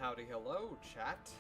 Howdy, hello, chat.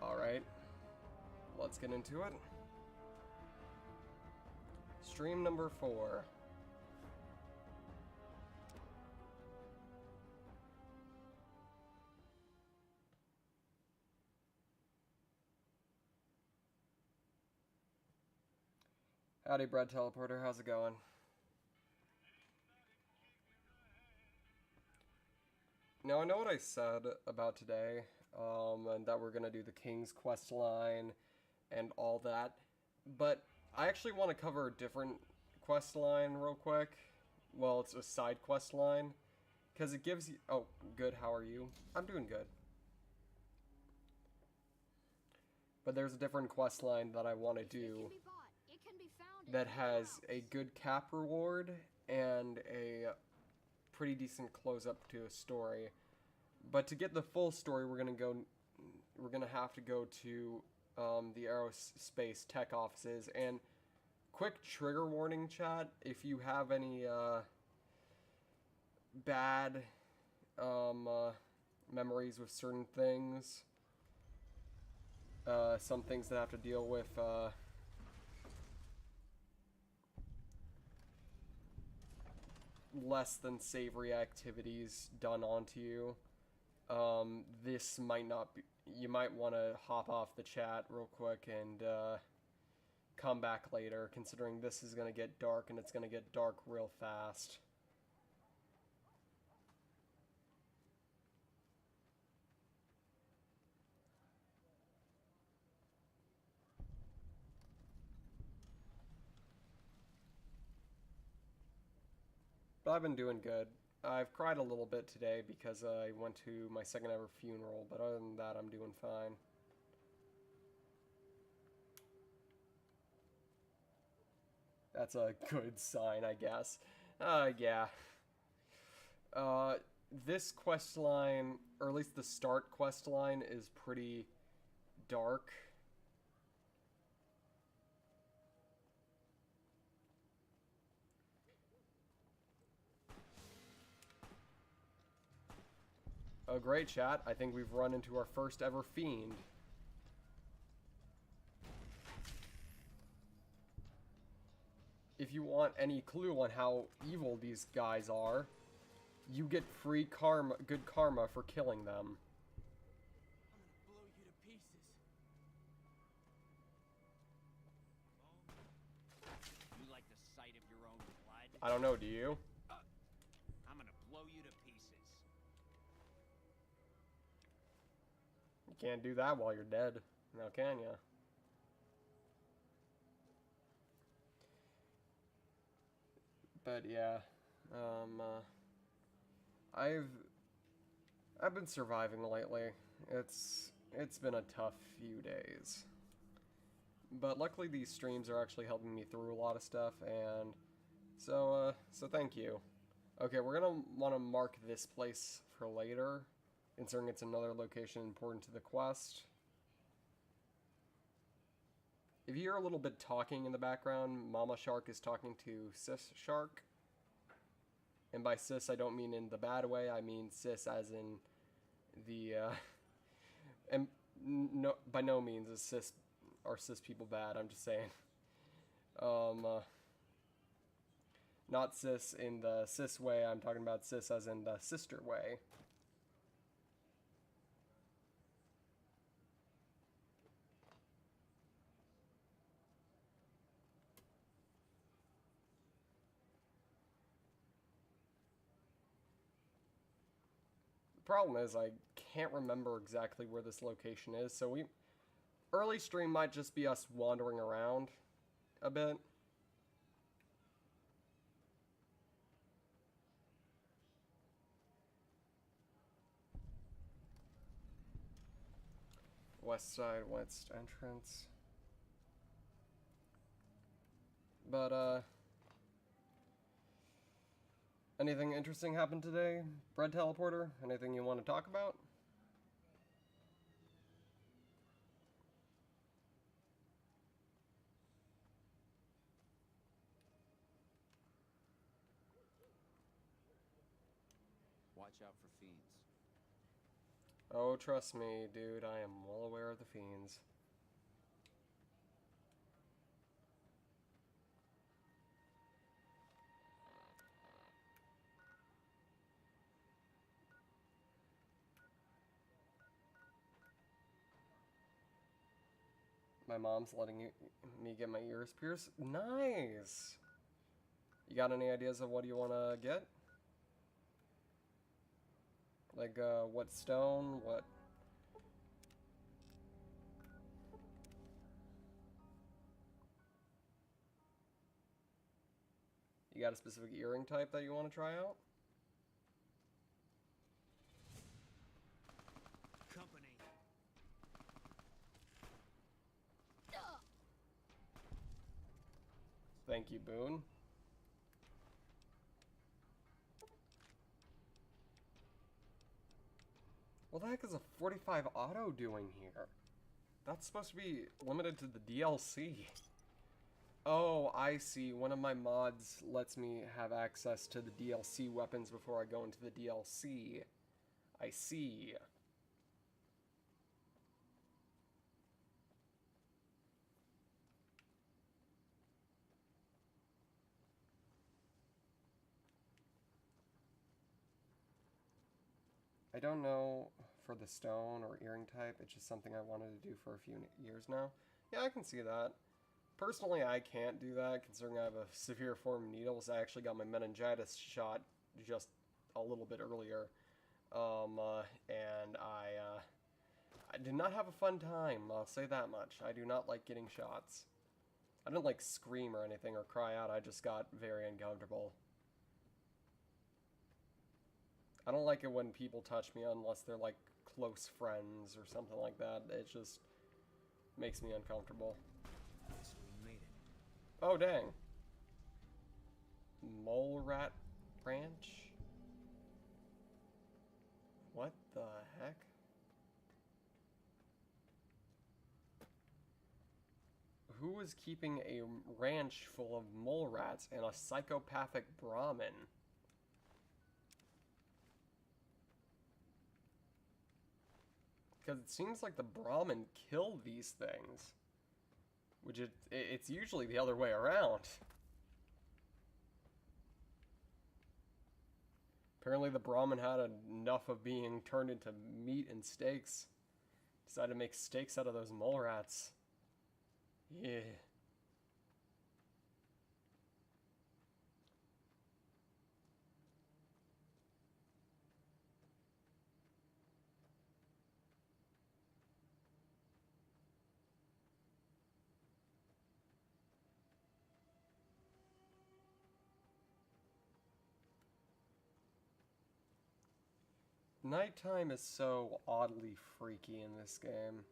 Alright, let's get into it. Stream number 4. Howdy, Bread Teleporter, how's it going? Now, I know what I said about today, and that we're going to do the King's quest line and all that, but I actually want to cover a different quest line real quick. Well, it's a side quest line, because it gives you... Oh, good, how are you? I'm doing good. But there's a different quest line that I want to do that has a good cap reward and a pretty decent close-up to a story. But to get the full story, we're gonna have to go to the aerospace tech offices. And quick trigger warning, chat, if you have any bad memories with certain things, some things that have to deal with less than savory activities done onto you, this might not be... You might want to hop off the chat real quick and come back later, considering this is going to get dark, and it's going to get dark real fast. But I've been doing good. I've cried a little bit today because I went to my second ever funeral, but other than that, I'm doing fine. That's a good sign, I guess. Yeah. This quest line, or at least the start quest line, is pretty dark. Oh, great, chat. I think we've run into our first ever fiend. If you want any clue on how evil these guys are, you get free karma, good karma for killing them. I'm gonna blow you to pieces. You like the sight of your own blood? I don't know, do you? I'm gonna blow you to pieces. You can't do that while you're dead. Now can ya? But yeah, I've been surviving lately. It's been a tough few days. But luckily these streams are actually helping me through a lot of stuff, and so thank you. Okay, we're gonna want to mark this place for later, considering it's another location important to the quest. If you hear a little bit talking in the background, Mama Shark is talking to Sis Shark. And by sis, I don't mean in the bad way, I mean sis as in the, and no, by no means is cis people bad, I'm just saying. Not cis in the cis way, I'm talking about cis as in the sister way. The problem is I can't remember exactly where this location is, so early stream might just be us wandering around a bit. West side, west entrance. But, anything interesting happened today? Bread teleporter? Anything you want to talk about? Watch out for fiends. Oh, trust me, dude, I am well aware of the fiends. My mom's letting me get my ears pierced. Nice! You got any ideas of what you want to get? Like, what stone? What? You got a specific earring type that you want to try out? Company. Thank you, Boone. What the heck is a 45 auto doing here? That's supposed to be limited to the DLC. Oh, I see. One of my mods lets me have access to the DLC weapons before I go into the DLC. I see. I don't know for the stone or earring type. It's just something I wanted to do for a few years now. Yeah, I can see that. Personally, I can't do that, considering I have a severe form of needles. I actually got my meningitis shot just a little bit earlier. And I did not have a fun time, I'll say that much. I do not like getting shots. I didn't like scream or anything or cry out, I just got very uncomfortable. I don't like it when people touch me unless they're like close friends or something like that. It just makes me uncomfortable. So we made it. Oh, dang. Mole Rat Ranch? What the heck? Who is keeping a ranch full of mole rats and a psychopathic Brahmin? Because it seems like the Brahmin killed these things. Which it's usually the other way around. Apparently the Brahmin had enough of being turned into meat and steaks. Decided to make steaks out of those mole rats. Yeah. Nighttime is so oddly freaky in this game.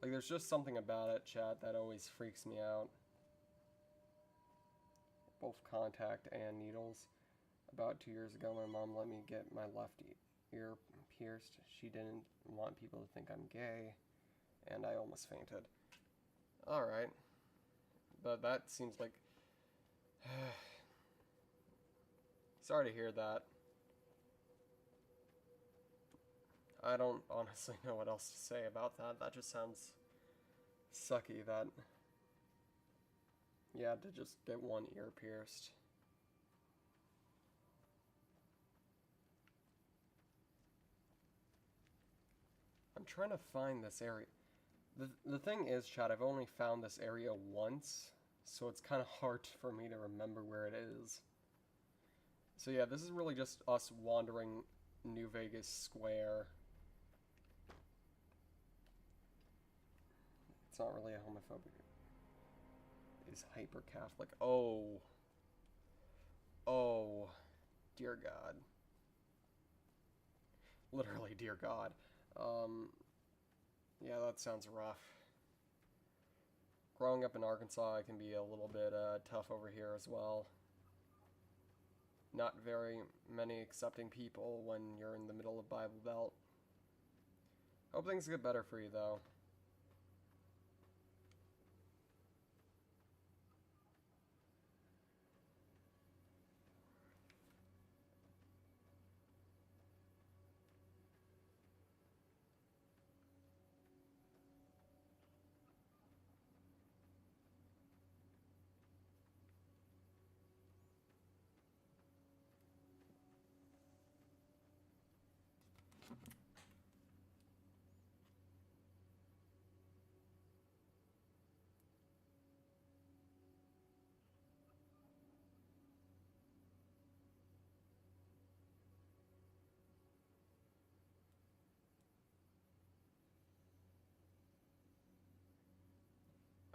Like, there's just something about it, chat, that always freaks me out. Both contact and needles. About 2 years ago, my mom let me get my left ear pierced. She didn't want people to think I'm gay, and I almost fainted. Alright. But that seems like... Sorry to hear that. I don't honestly know what else to say about that. That just sounds sucky that you had to just get one ear pierced. I'm trying to find this area. The thing is, chat, I've only found this area once, so it's kind of hard for me to remember where it is. So yeah, this is really just us wandering New Vegas Square. It's not really a homophobic. It's hyper-Catholic. Oh. Oh. Dear God. Literally, dear God. Yeah, that sounds rough. Growing up in Arkansas, it can be a little bit tough over here as well. Not very many accepting people when you're in the middle of Bible Belt. Hope things get better for you, though.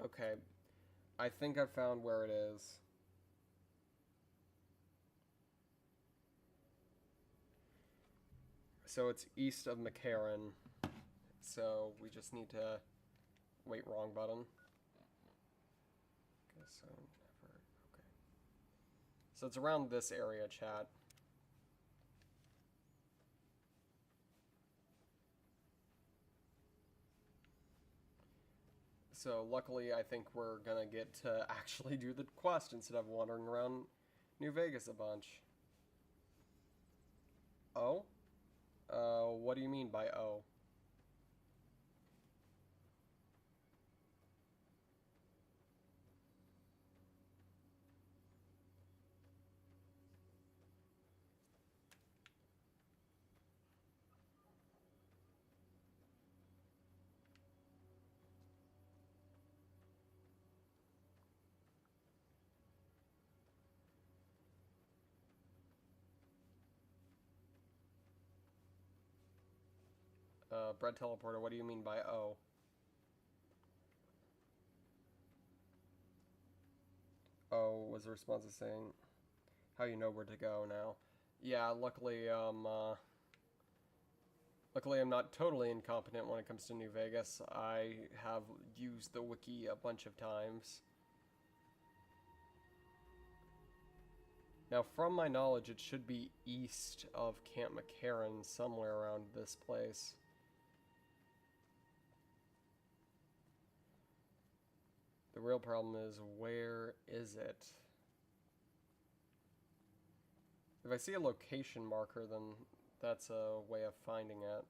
Okay, I think I found where it is. So it's east of McCarran. So we just need to... Wait, wrong button. Okay, so never... Okay. So it's around this area, chat. So luckily, I think we're gonna get to actually do the quest instead of wandering around New Vegas a bunch. Oh? What do you mean by oh? Bread teleporter, what do you mean by oh? Oh, was the response to saying, how you know where to go now? Yeah, luckily, luckily I'm not totally incompetent when it comes to New Vegas. I have used the wiki a bunch of times. Now, from my knowledge, it should be east of Camp McCarran, somewhere around this place. The real problem is, where is it? If I see a location marker, then that's a way of finding it.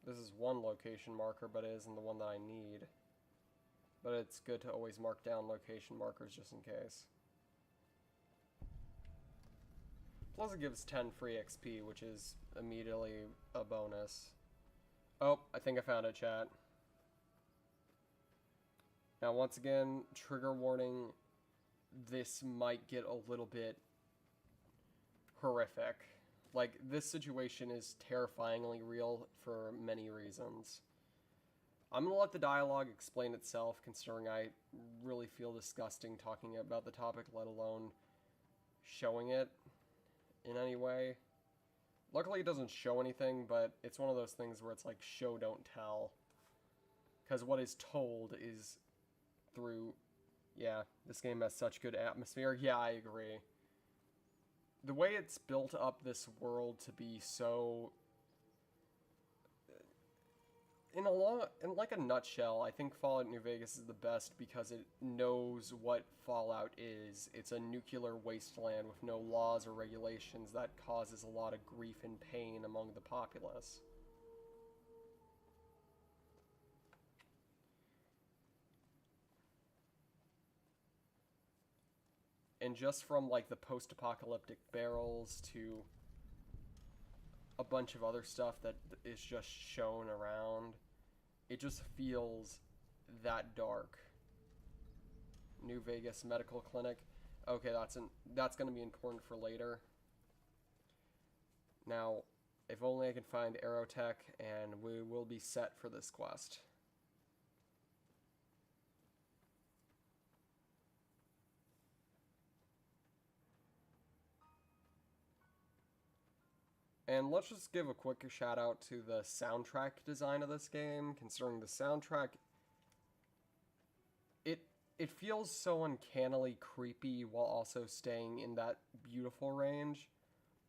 This is one location marker, but it isn't the one that I need. But it's good to always mark down location markers just in case. Plus it gives 10 free XP, which is immediately a bonus. Oh, I think I found it, chat. Now, once again, trigger warning, this might get a little bit horrific. Like, this situation is terrifyingly real for many reasons. I'm gonna let the dialogue explain itself, considering I really feel disgusting talking about the topic, let alone showing it in any way. Luckily, it doesn't show anything, but it's one of those things where it's like show, don't tell. Because what is told is through... Yeah, this game has such good atmosphere. Yeah, I agree. The way it's built up this world to be so... In like a nutshell, I think Fallout New Vegas is the best because it knows what Fallout is. It's a nuclear wasteland with no laws or regulations that causes a lot of grief and pain among the populace. And just from like the post-apocalyptic barrels to a bunch of other stuff that is just shown around, it just feels that dark. New Vegas Medical Clinic. Okay, that's going to be important for later. Now, if only I can find Aerotech, and we will be set for this quest. And let's just give a quick shout out to the soundtrack design of this game, considering the soundtrack, it feels so uncannily creepy while also staying in that beautiful range.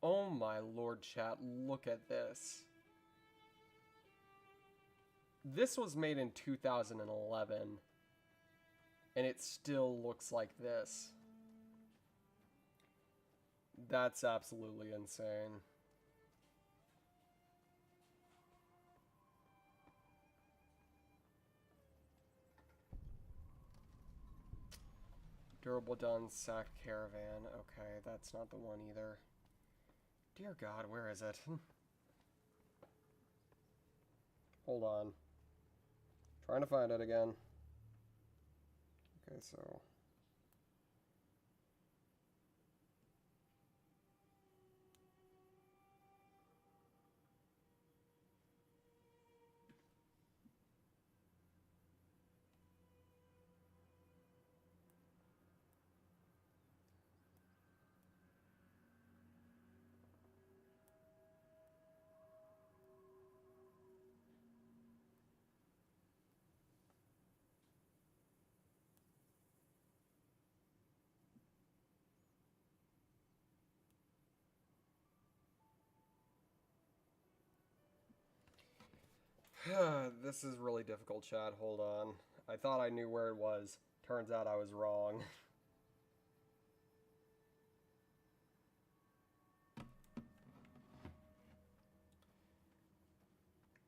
Oh my lord, chat, look at this. This was made in 2011, and it still looks like this. That's absolutely insane. Durable Done Sacked Caravan. Okay, that's not the one either. Dear God, where is it? Hold on. Trying to find it again. Okay, so... This is really difficult, chat. Hold on. I thought I knew where it was. Turns out I was wrong.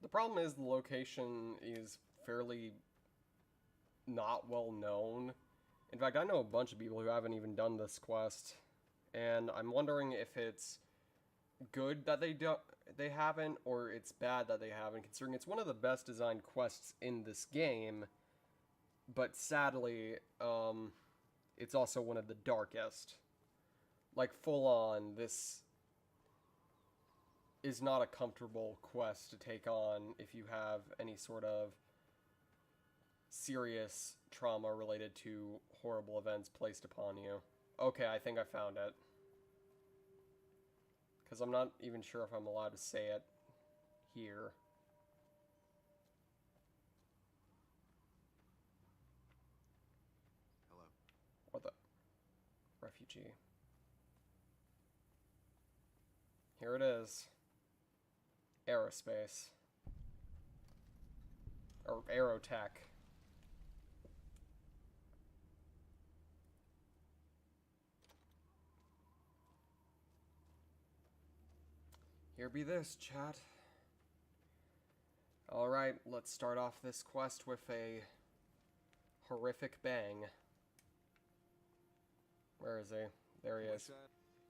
The problem is the location is fairly not well known. In fact, I know a bunch of people who haven't even done this quest, and I'm wondering if it's good that they haven't, or it's bad that they haven't, considering it's one of the best designed quests in this game, but sadly, it's also one of the darkest. Like, full on, this is not a comfortable quest to take on if you have any sort of serious trauma related to horrible events placed upon you. Okay, I think I found it. Because I'm not even sure if I'm allowed to say it here. Hello. What the? Refugee. Here it is. Aerospace. Or Aerotech. Here be this, chat. Alright, let's start off this quest with a horrific bang. Where is he? There he is.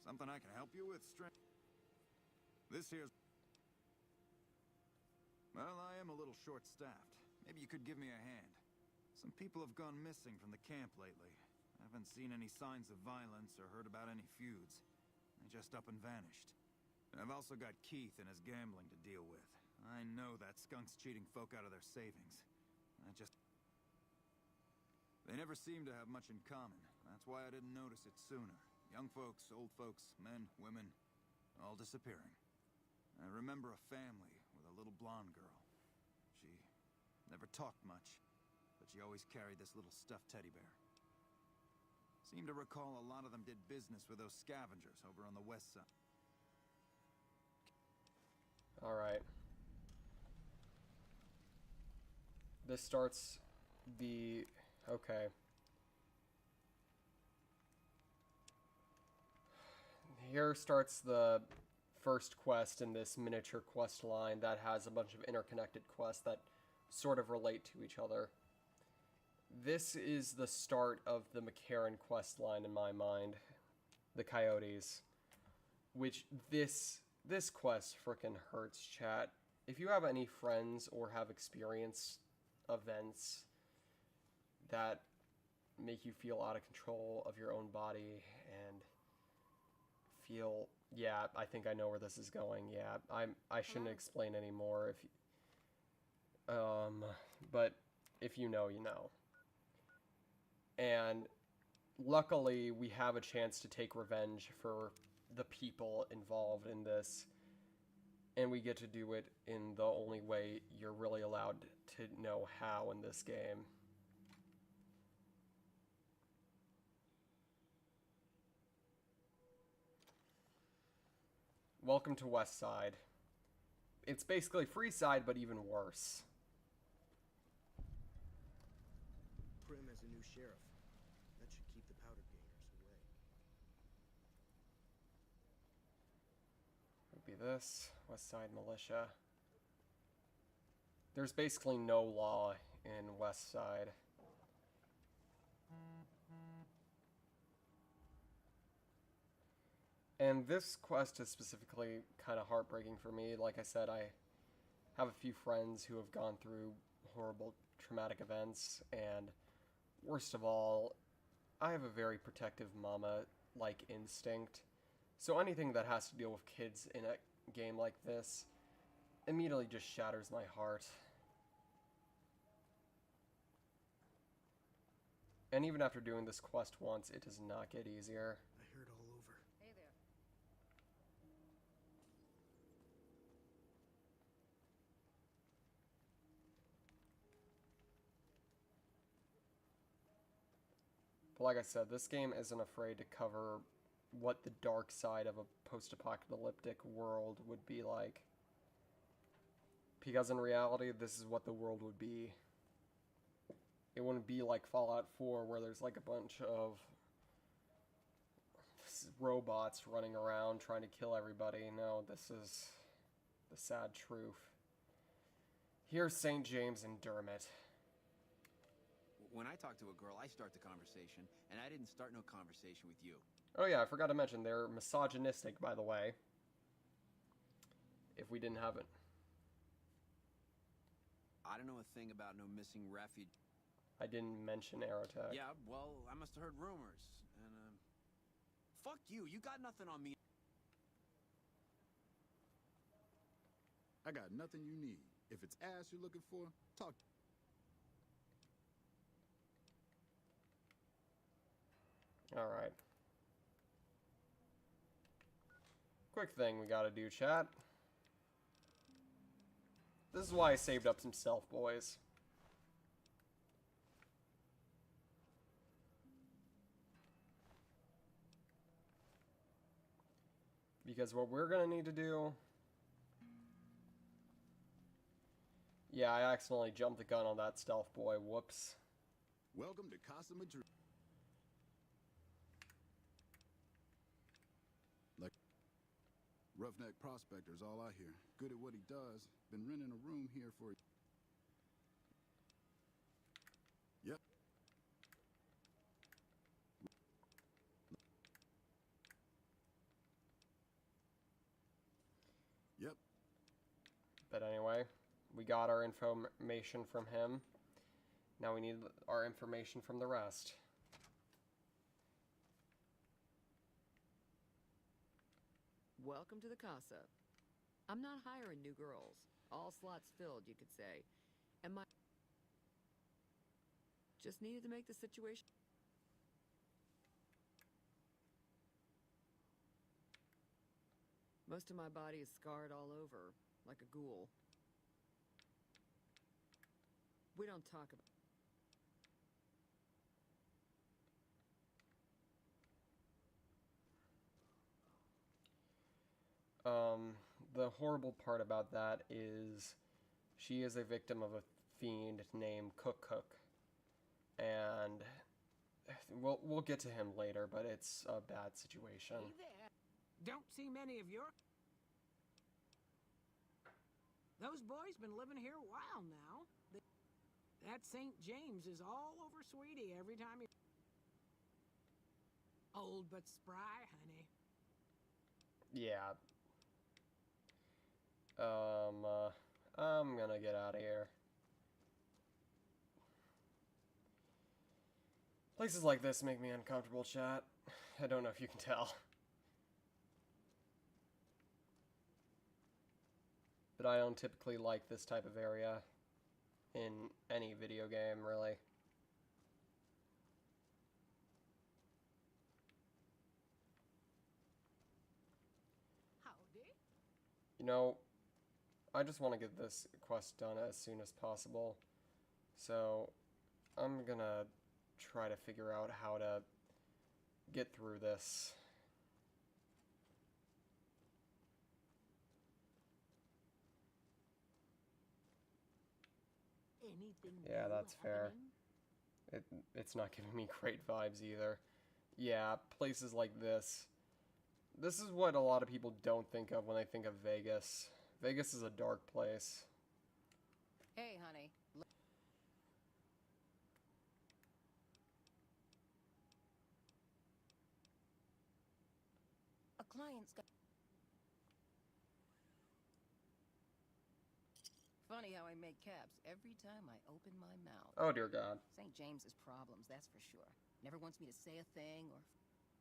Something I can help you with, This here's... Well, I am a little short-staffed. Maybe you could give me a hand. Some people have gone missing from the camp lately. I haven't seen any signs of violence or heard about any feuds. They just up and vanished. And I've also got Keith and his gambling to deal with. I know that skunk's cheating folk out of their savings. They never seem to have much in common. That's why I didn't notice it sooner. Young folks, old folks, men, women, all disappearing. I remember a family with a little blonde girl. She never talked much, but she always carried this little stuffed teddy bear. Seem to recall a lot of them did business with those scavengers over on the west side. Alright. This starts the... Okay. Here starts the first quest in this miniature quest line that has a bunch of interconnected quests that sort of relate to each other. This is the start of the McCarran quest line in my mind. The Coyotes. Which this quest frickin' hurts, chat. If you have any friends or have experienced events that make you feel out of control of your own body and feel, yeah, I think I know where this is going. Yeah, I shouldn't explain anymore. But if you know, you know. And luckily, we have a chance to take revenge for the people involved in this, and we get to do it in the only way you're really allowed to know how in this game. Welcome to West Side. It's basically Freeside, but even worse. Prim as a new sheriff. That should keep the powder gangers away. Would be this West Side Militia. There's basically no law in West Side. And this quest is specifically kind of heartbreaking for me. Like I said, I have a few friends who have gone through horrible traumatic events, and worst of all, I have a very protective mama-like instinct. So anything that has to deal with kids in a game like this immediately just shatters my heart. And even after doing this quest once, it does not get easier. I heard all over. Hey there. But like I said, this game isn't afraid to cover what the dark side of a post-apocalyptic world would be like. Because in reality, this is what the world would be. It wouldn't be like Fallout 4 where there's like a bunch of robots running around trying to kill everybody. No, this is the sad truth. Here's St. James and Dermot. When I talk to a girl, I start the conversation, and I didn't start no conversation with you. Oh yeah, I forgot to mention, they're misogynistic, by the way. If we didn't have it. I don't know a thing about no missing refuge. I didn't mention Aerotech. Yeah, well, I must have heard rumors, and, fuck you, you got nothing on me. I got nothing you need. If it's ass you're looking for, talk. Alright. Quick thing we gotta do, chat. This is why I saved up some stealth, boys. Because what we're gonna need to do... Yeah, I accidentally jumped the gun on that stealth boy. Whoops. Welcome to Casa Madrid. Like, roughneck prospector's all I hear. Good at what he does. Been renting a room here for... Yep. Yep. But anyway, we got our information from him. Now we need our information from the rest. Welcome to the Casa. I'm not hiring new girls. All slots filled, you could say. And my... Just needed to make the situation... Most of my body is scarred all over, like a ghoul. We don't talk about... The horrible part about that is she is a victim of a fiend named Cook, and we'll get to him later, but it's a bad situation. Hey there. Don't see many of your... Those boys been living here a while now. That St. James is all over Sweetie every time you... Old but spry, honey. Yeah. I'm gonna get out of here. Places like this make me uncomfortable, chat. I don't know if you can tell. But I don't typically like this type of area in any video game, really. Howdy. You know, I just want to get this quest done as soon as possible. So, I'm gonna try to figure out how to get through this. Anything Yeah, new that's fair. happening? It's not giving me great vibes either. Yeah, places like this. This is what a lot of people don't think of when they think of Vegas. Vegas is a dark place. Hey, honey. A client's got... Funny how I make caps every time I open my mouth. Oh dear God. St. James's problems, that's for sure. Never wants me to say a thing or...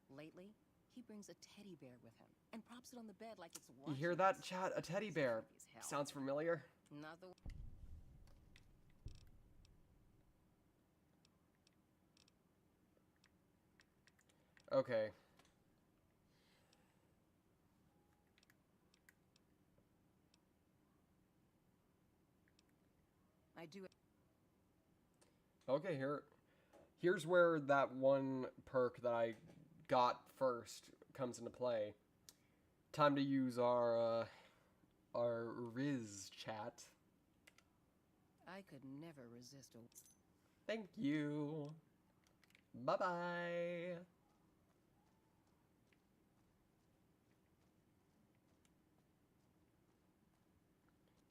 Lately, he brings a teddy bear with him and props it on the bed like it's You hear that, chat? A teddy bear. Hell. Sounds familiar? Not the... Okay. I do... Okay, here's where that one perk that I got first comes into play. Time to use our Riz chat. I could never resist a... Thank you. Bye-bye.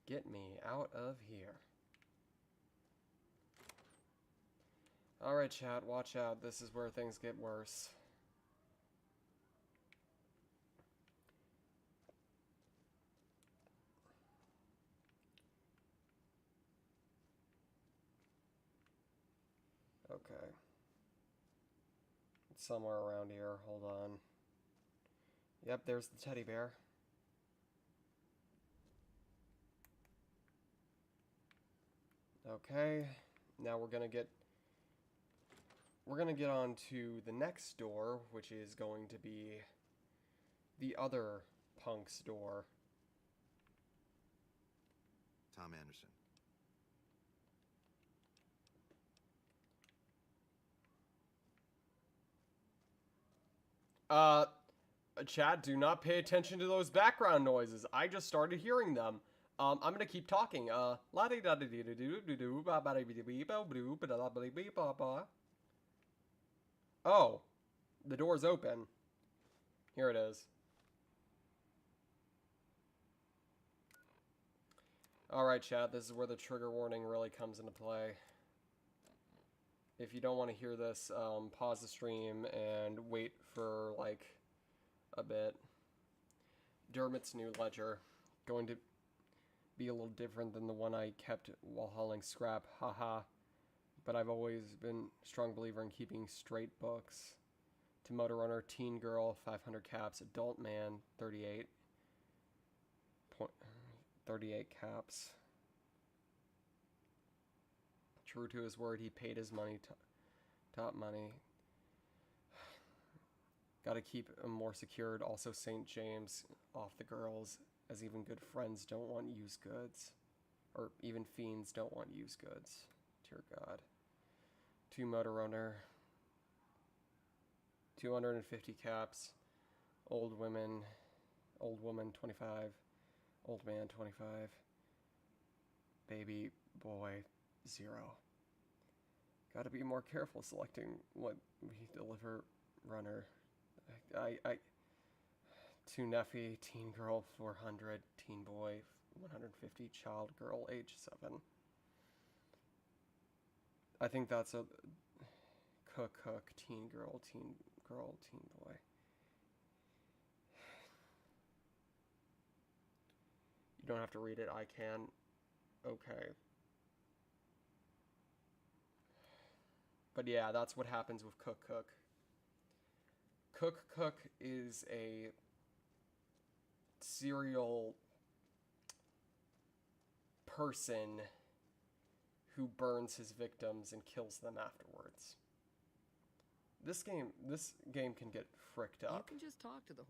Get me out of here. Alright, chat, watch out. This is where things get worse. Okay. It's somewhere around here. Hold on. Yep, there's the teddy bear. Okay. Now we're gonna get on to the next door, which is going to be the other punk's door. Tom Anderson. Chad, do not pay attention to those background noises. I just started hearing them. I'm gonna keep talking. Oh, the door's open. Here it is. Alright, chat, this is where the trigger warning really comes into play. If you don't want to hear this, pause the stream and wait for, like, a bit. Dermot's new ledger. Going to be a little different than the one I kept while hauling scrap, haha. But I've always been a strong believer in keeping straight books. To Motor Runner, Teen Girl, 500 caps. Adult Man, 38 caps. true to his word. He paid his money, top money. Gotta keep him more secured. Also, St. James off the girls, as even good friends don't want used goods. Or even fiends don't want used goods. Dear God. 2 motor owner. 250 caps. Old woman 25. Old man 25. Baby boy 0. Gotta be more careful selecting what we deliver. Runner. I 2 Neffy, teen girl 400, teen boy 150, child girl age 7. I think that's a cook, teen girl, teen boy. You don't have to read it, I can. Okay. But yeah, that's what happens with cook. Cook is a serial person who burns his victims and kills them afterwards. This game can get fricked up. You can just talk to the.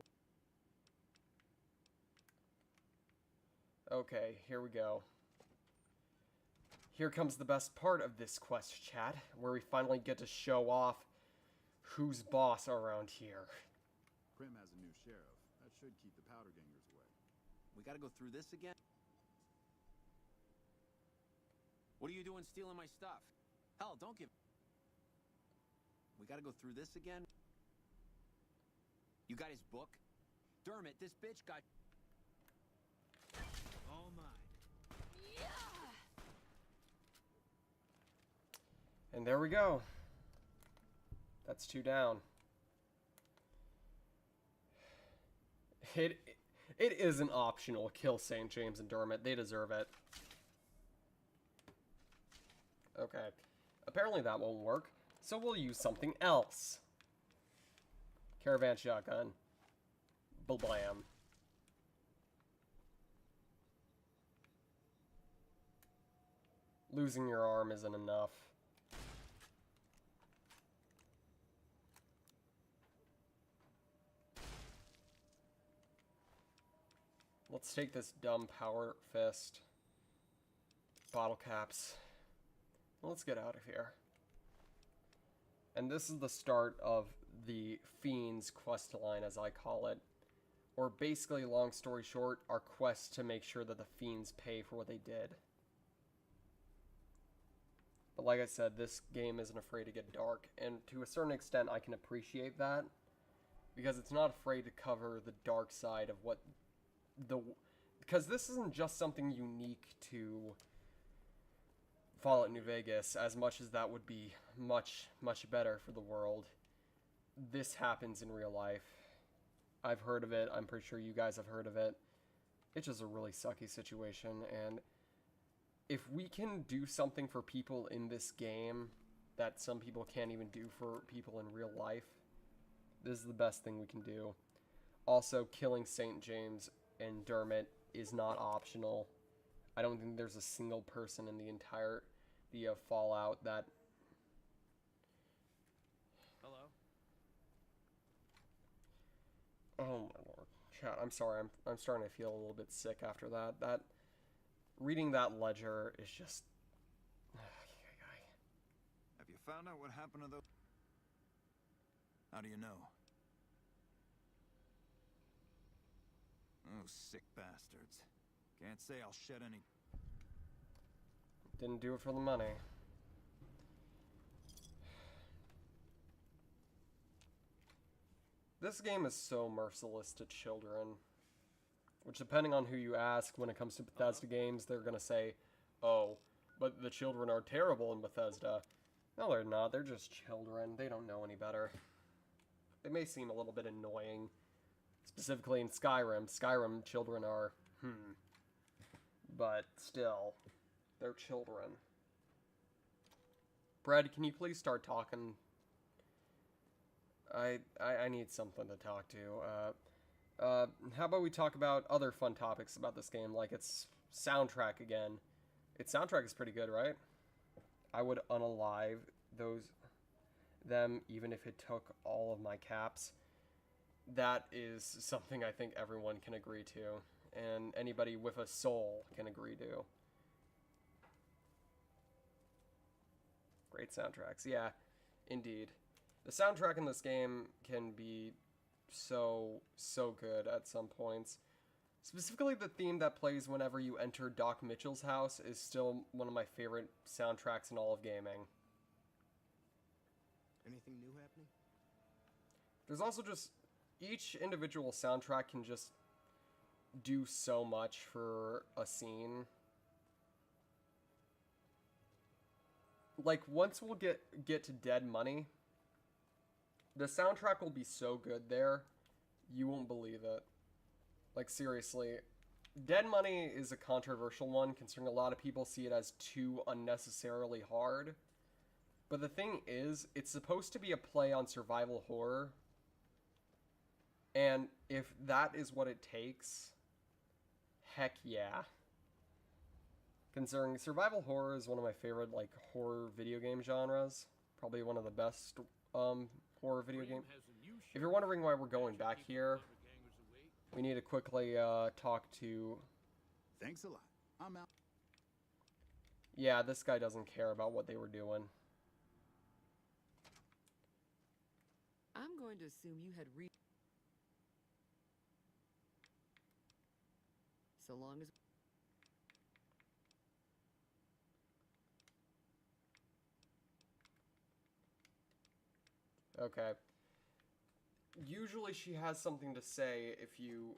Okay, here we go. Here comes the best part of this quest, chat, where we finally get to show off who's boss around here. Prim has a new sheriff. That should keep the powder gangers away. We gotta go through this again? What are you doing stealing my stuff? Hell, don't give... We gotta go through this again? You got his book? Dermot, this bitch got... All mine. And there we go. That's 2 down. It isn't optional. Kill St. James and Dermot. They deserve it. Okay. Apparently that won't work. So we'll use something else. Caravan shotgun. Blam. Losing your arm isn't enough. Let's take this dumb power fist. Bottle caps. Let's get out of here. And this is the start of the Fiends quest line, as I call it. Or basically, long story short, our quest to make sure that the Fiends pay for what they did. But like I said, this game isn't afraid to get dark. And to a certain extent, I can appreciate that. Because it's not afraid to cover the dark side of what... Because this isn't just something unique to Fallout New Vegas, as much as that would be much better for the world. This happens in real life. I've heard of it. I'm pretty sure you guys have heard of it. It's just a really sucky situation, and if we can do something for people in this game that some people can't even do for people in real life, this is the best thing we can do. Also, killing St. James and Dermot is not optional. I don't think there's a single person in the entire Fallout that... Hello? Oh my lord. Chat, I'm sorry. I'm starting to feel a little bit sick after that. Reading that ledger is just... Have you found out what happened to those... How do you know? Oh, sick bastards. Can't say I'll shed any... Didn't do it for the money. This game is so merciless to children. Which, depending on who you ask, when it comes to Bethesda games, they're gonna say, oh, but the children are terrible in Bethesda. No, they're not. They're just children. They don't know any better. They may seem a little bit annoying. Specifically in Skyrim. Skyrim children are, but still, they're children. Brad, can you please start talking? I need something to talk to. How about we talk about other fun topics about this game, like its soundtrack again. Its soundtrack is pretty good, right? I would unalive them even if it took all of my caps. That is something I think everyone can agree to, and anybody with a soul can agree to. Great soundtracks, yeah, indeed. The soundtrack in this game can be so good at some points. Specifically, the theme that plays whenever you enter Doc Mitchell's house is still one of my favorite soundtracks in all of gaming. Anything new happening? There's also just, each individual soundtrack can just do so much for a scene. Like, once we'll get to Dead Money, the soundtrack will be so good there, you won't believe it. Like, seriously, Dead Money is a controversial one, considering a lot of people see it as too unnecessarily hard. But the thing is, it's supposed to be a play on survival horror. And if that is what it takes, heck yeah. Considering survival horror is one of my favorite, like, horror video game genres. Probably one of the best horror video games. If you're wondering why we're going back here, we need to quickly talk to... Thanks a lot. I'm out. Yeah, this guy doesn't care about what they were doing. I'm going to assume you had so long as... Okay. Usually she has something to say if you,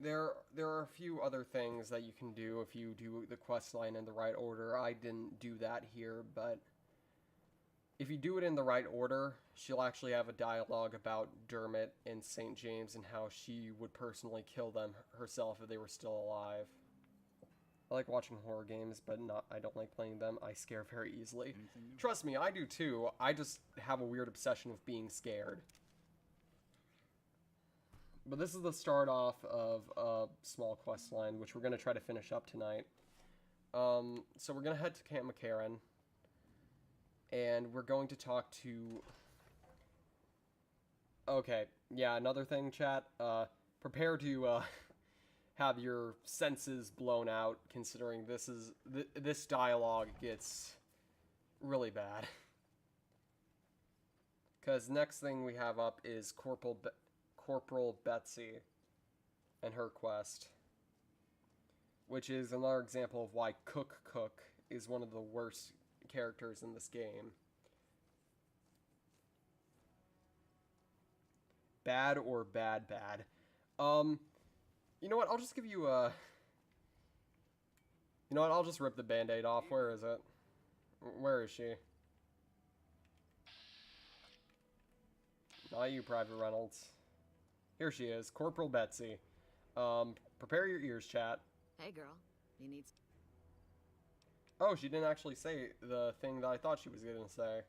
there are a few other things that you can do if you do the quest line in the right order. I didn't do that here, but if you do it in the right order, she'll actually have a dialogue about Dermot and St. James and how she would personally kill them herself if they were still alive. I like watching horror games, but I don't like playing them. I scare very easily. Trust me, I do too. I just have a weird obsession with being scared. But this is the start off of a small quest line, which we're going to try to finish up tonight. So we're going to head to Camp McCarran. And we're going to talk to... Okay, yeah, another thing, chat. Prepare to... have your senses blown out, considering this dialogue gets really bad. Because next thing we have up is Corporal Betsy and her quest, which is another example of why Cook is one of the worst characters in this game. Bad or bad? You know what, I'll just give you a... You know what, I'll just rip the band-aid off. Where is it? Where is she? Not you, Private Reynolds. Here she is, Corporal Betsy. Prepare your ears, chat. Hey, girl. You need... Oh, she didn't actually say the thing that I thought she was going to say.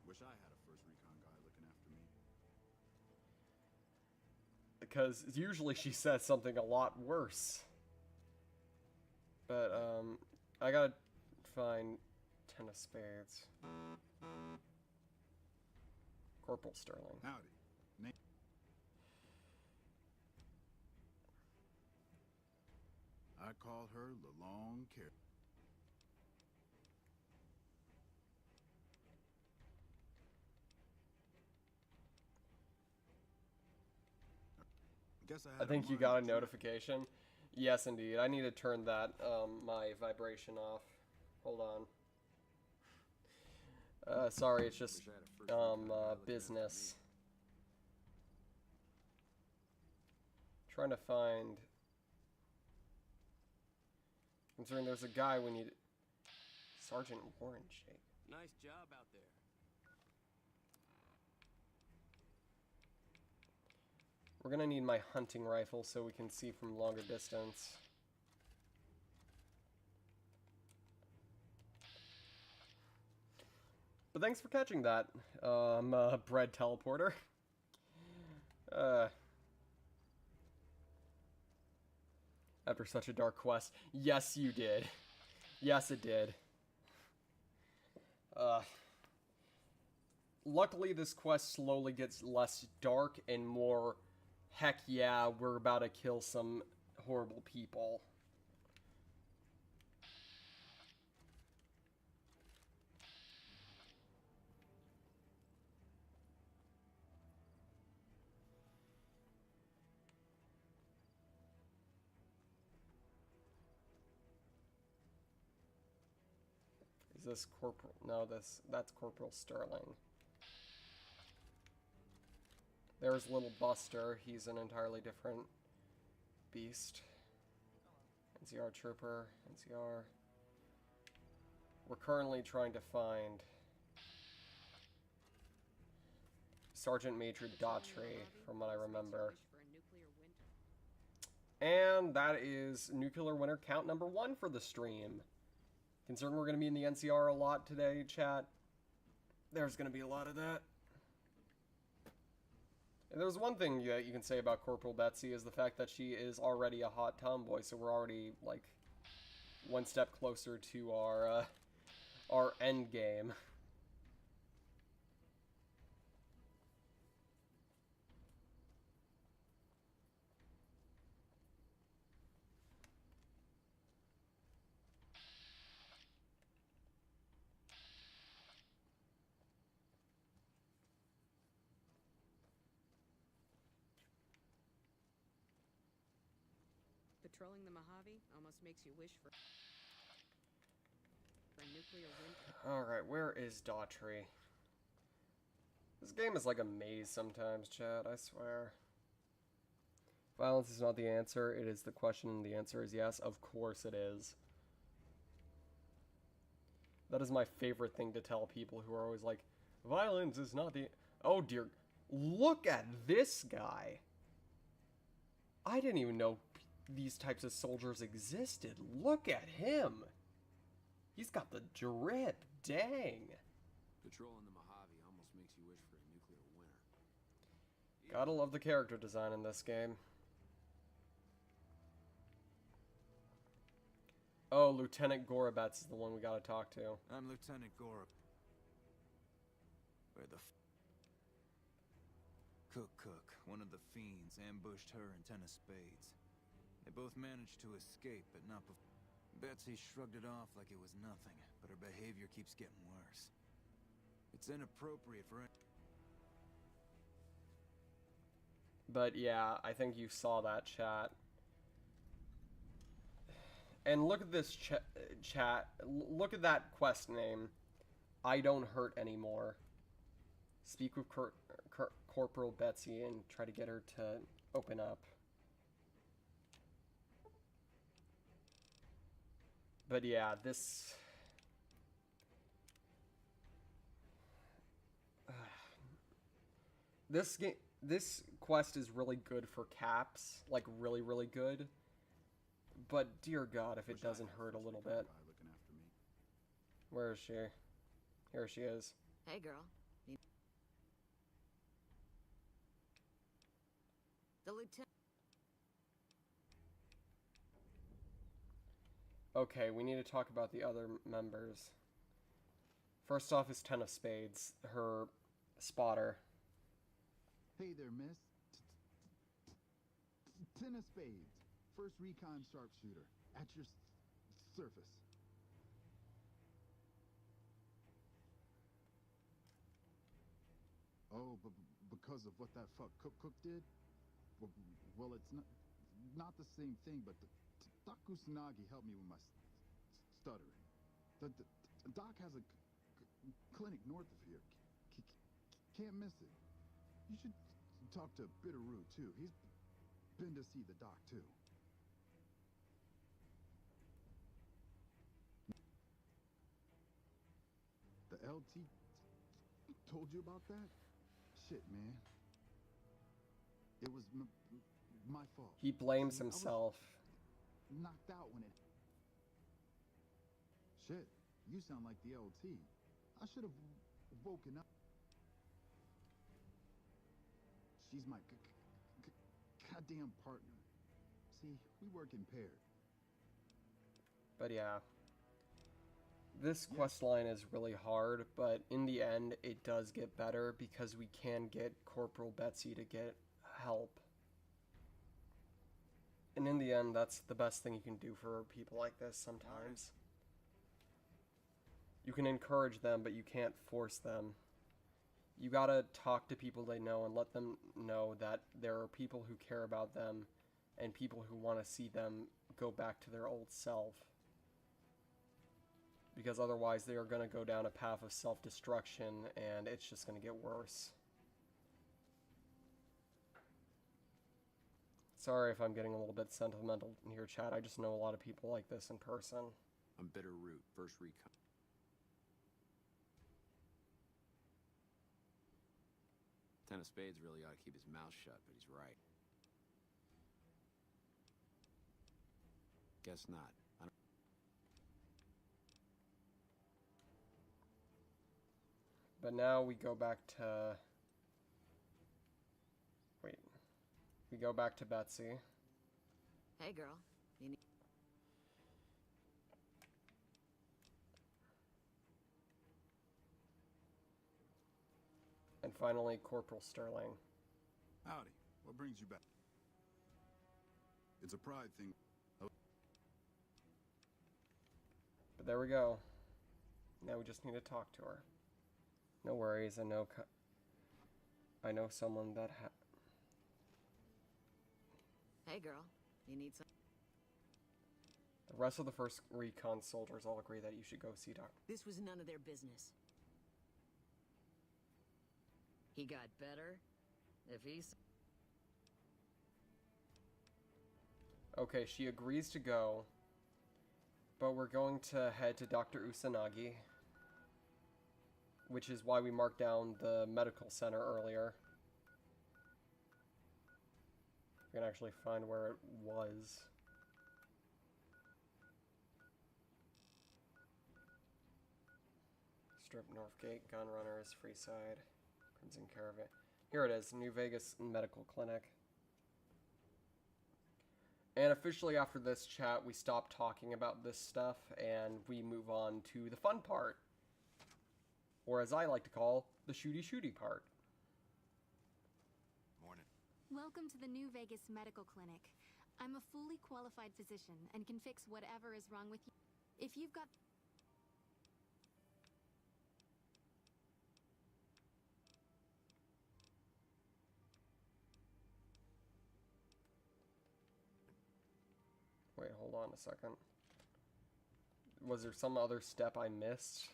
Wish I had a first recon guy looking after me. Because usually she says something a lot worse. But, I gotta find 10 of spades. Corporal Sterling. Howdy. I call her the long care. I think you got a notification. Yes, indeed. I need to turn that, my vibration off. Hold on. Sorry, it's just, business. Trying to find... Considering there's a guy we need... Sergeant Warren Jake. Nice job out there. We're gonna need my hunting rifle so we can see from longer distance. But thanks for catching that, bread teleporter. After such a dark quest. Yes, you did. Yes, it did. Luckily, this quest slowly gets less dark and more, heck yeah, we're about to kill some horrible people. Is this Corporal? No, that's Corporal Sterling. There's Little Buster. He's an entirely different beast. NCR Trooper, NCR. We're currently trying to find Sergeant Major Daughtry, from what I remember. And that is Nuclear Winter count number 1 for the stream. Considering we're going to be in the NCR a lot today, chat, there's going to be a lot of that. And there's one thing that you can say about Corporal Betsy is the fact that she is already a hot tomboy, so we're already, like, one step closer to our end game. Patrolling the Mojave almost makes you wish for a nuclear winter. Alright, where is Daughtry? This game is like a maze sometimes, chat, I swear. Violence is not the answer, it is the question, and the answer is yes. Of course it is. That is my favorite thing to tell people who are always like, violence is not the... Oh dear, look at this guy! I didn't even know these types of soldiers existed. Look at him! He's got the drip, dang! Patrolling the Mojave almost makes you wish for a nuclear winter. Gotta love the character design in this game. Oh, Lieutenant Gorobets is the one we gotta talk to. I'm Lieutenant Gorab. Where the Cook, one of the fiends, ambushed her and 10 of spades. They both managed to escape, but not before. Betsy shrugged it off like it was nothing, but her behavior keeps getting worse. It's inappropriate for it. But yeah, I think you saw that, chat. And look at this chat. Look at that quest name. I don't hurt anymore. Speak with Corporal Betsy and try to get her to open up. But yeah, this... This quest is really good for caps. Like, really, really good. But, dear God, if it doesn't hurt a little bit. Where is she? Here she is. Hey, girl. The lieutenant. Okay, we need to talk about the other members. First off is 10 of spades, her spotter. Hey there, miss. 10 of spades. First recon sharpshooter. At your surface. Oh, but because of what that fuck Cook did? Well, it's not the same thing, but Doc Kusanagi helped me with my stuttering. The doc has a clinic north of here. Can't miss it. You should talk to Bitterroot, too. He's been to see the doc, too. The LT told you about that? Shit, man. It was my fault. He blames himself. Knocked out when it... Shit, you sound like the LT. I should have woken up. She's my goddamn partner. See, we work in pairs. But yeah. This quest line is really hard, but in the end, it does get better because we can get Corporal Betsy to get help. And in the end, that's the best thing you can do for people like this sometimes. You can encourage them, but you can't force them. You gotta talk to people they know and let them know that there are people who care about them and people who want to see them go back to their old self. Because otherwise they are going to go down a path of self-destruction and it's just going to get worse. Sorry if I'm getting a little bit sentimental in here, chat. I just know a lot of people like this in person. I'm Bitter Root, first recon. Ten of Spades really ought to keep his mouth shut, but he's right. Guess not. But now we go back to... Wait. We go back to Betsy. Hey, girl. You need... And finally, Corporal Sterling. Howdy. What brings you back? It's a pride thing. But there we go. Now we just need to talk to her. No worries, I know someone that Hey, girl. You need some... The rest of the first recon soldiers all agree that you should go see Doc. This was none of their business. He got better? If he's... Okay, she agrees to go, but we're going to head to Dr. Usanagi, which is why we marked down the medical center earlier. We can actually find where it was. Strip Northgate, Gunrunners, Freeside, Crimson Caravan. Here it is, New Vegas Medical Clinic. And officially after this chat, we stop talking about this stuff and we move on to the fun part. Or as I like to call, the shooty part. Morning. Welcome to the New Vegas Medical Clinic. I'm a fully qualified physician and can fix whatever is wrong with you. If you've got... Wait, hold on a second. Was there some other step I missed?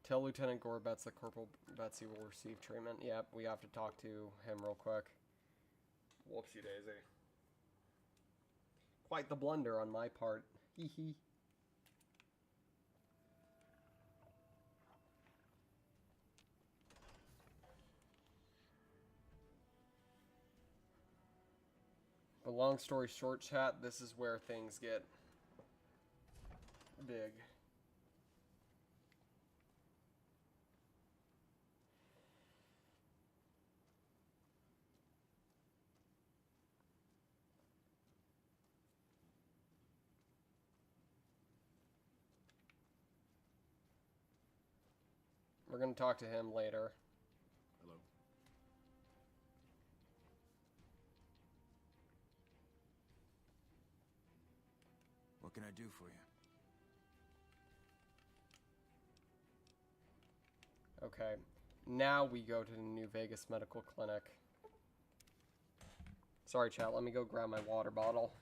Tell Lieutenant Gorbetz that Corporal Betsy will receive treatment. Yep, we have to talk to him real quick. Whoopsie daisy. Quite the blunder on my part. Hee hee. But long story short, chat, this is where things get big. We're going to talk to him later. Hello. What can I do for you? Okay, now we go to the New Vegas Medical Clinic. Sorry, chat, let me go grab my water bottle.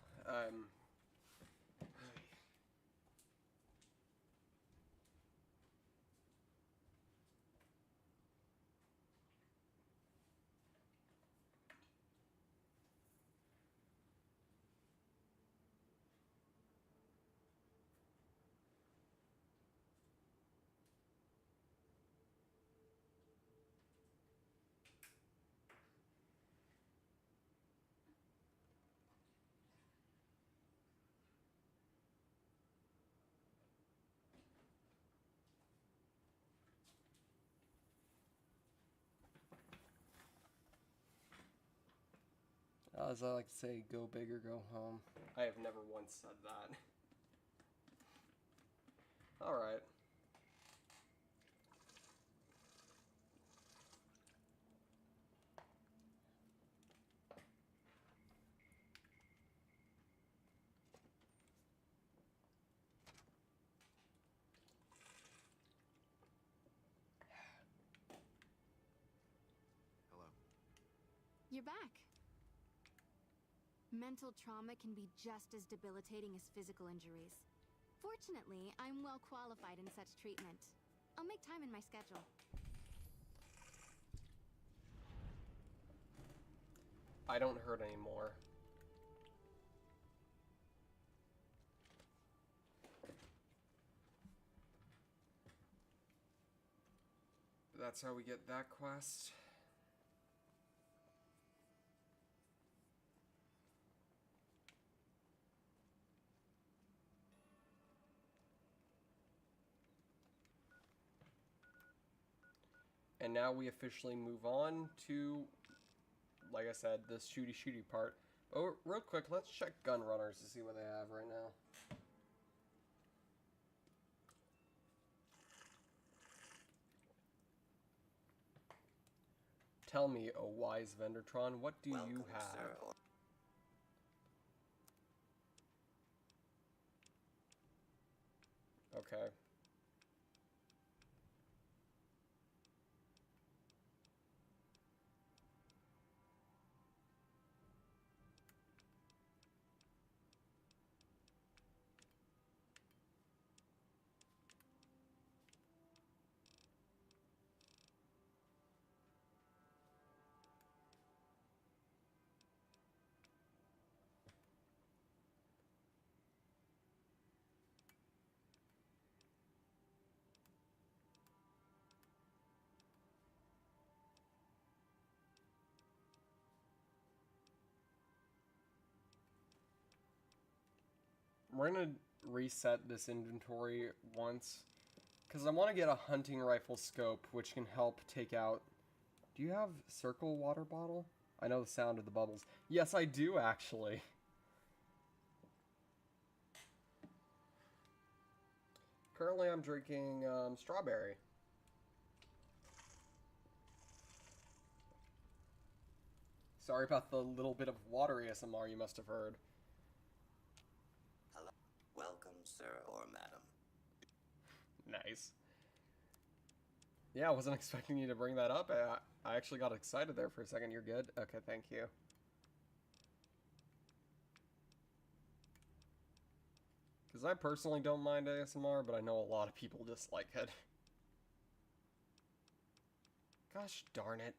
As I like to say, go big or go home. I have never once said that. Alright. Hello. You're back. Mental trauma can be just as debilitating as physical injuries. Fortunately, I'm well qualified in such treatment. I'll make time in my schedule. I don't hurt anymore. That's how we get that quest. And now we officially move on to, like I said, this shooty part. But real quick, let's check gun runners to see what they have right now. Tell me, oh wise Vendertron, what do you have? Sir. Okay. We're gonna reset this inventory once, because I want to get a hunting rifle scope, which can help take out... Do you have circle water bottle? I know the sound of the bubbles. Yes, I do, actually. Currently, I'm drinking strawberry. Sorry about the little bit of water ASMR you must have heard. Hello. Welcome, sir or madam. Nice. Yeah, I wasn't expecting you to bring that up. I actually got excited there for a second. You're good? Okay, thank you. Because I personally don't mind ASMR, but I know a lot of people dislike it. Gosh darn it.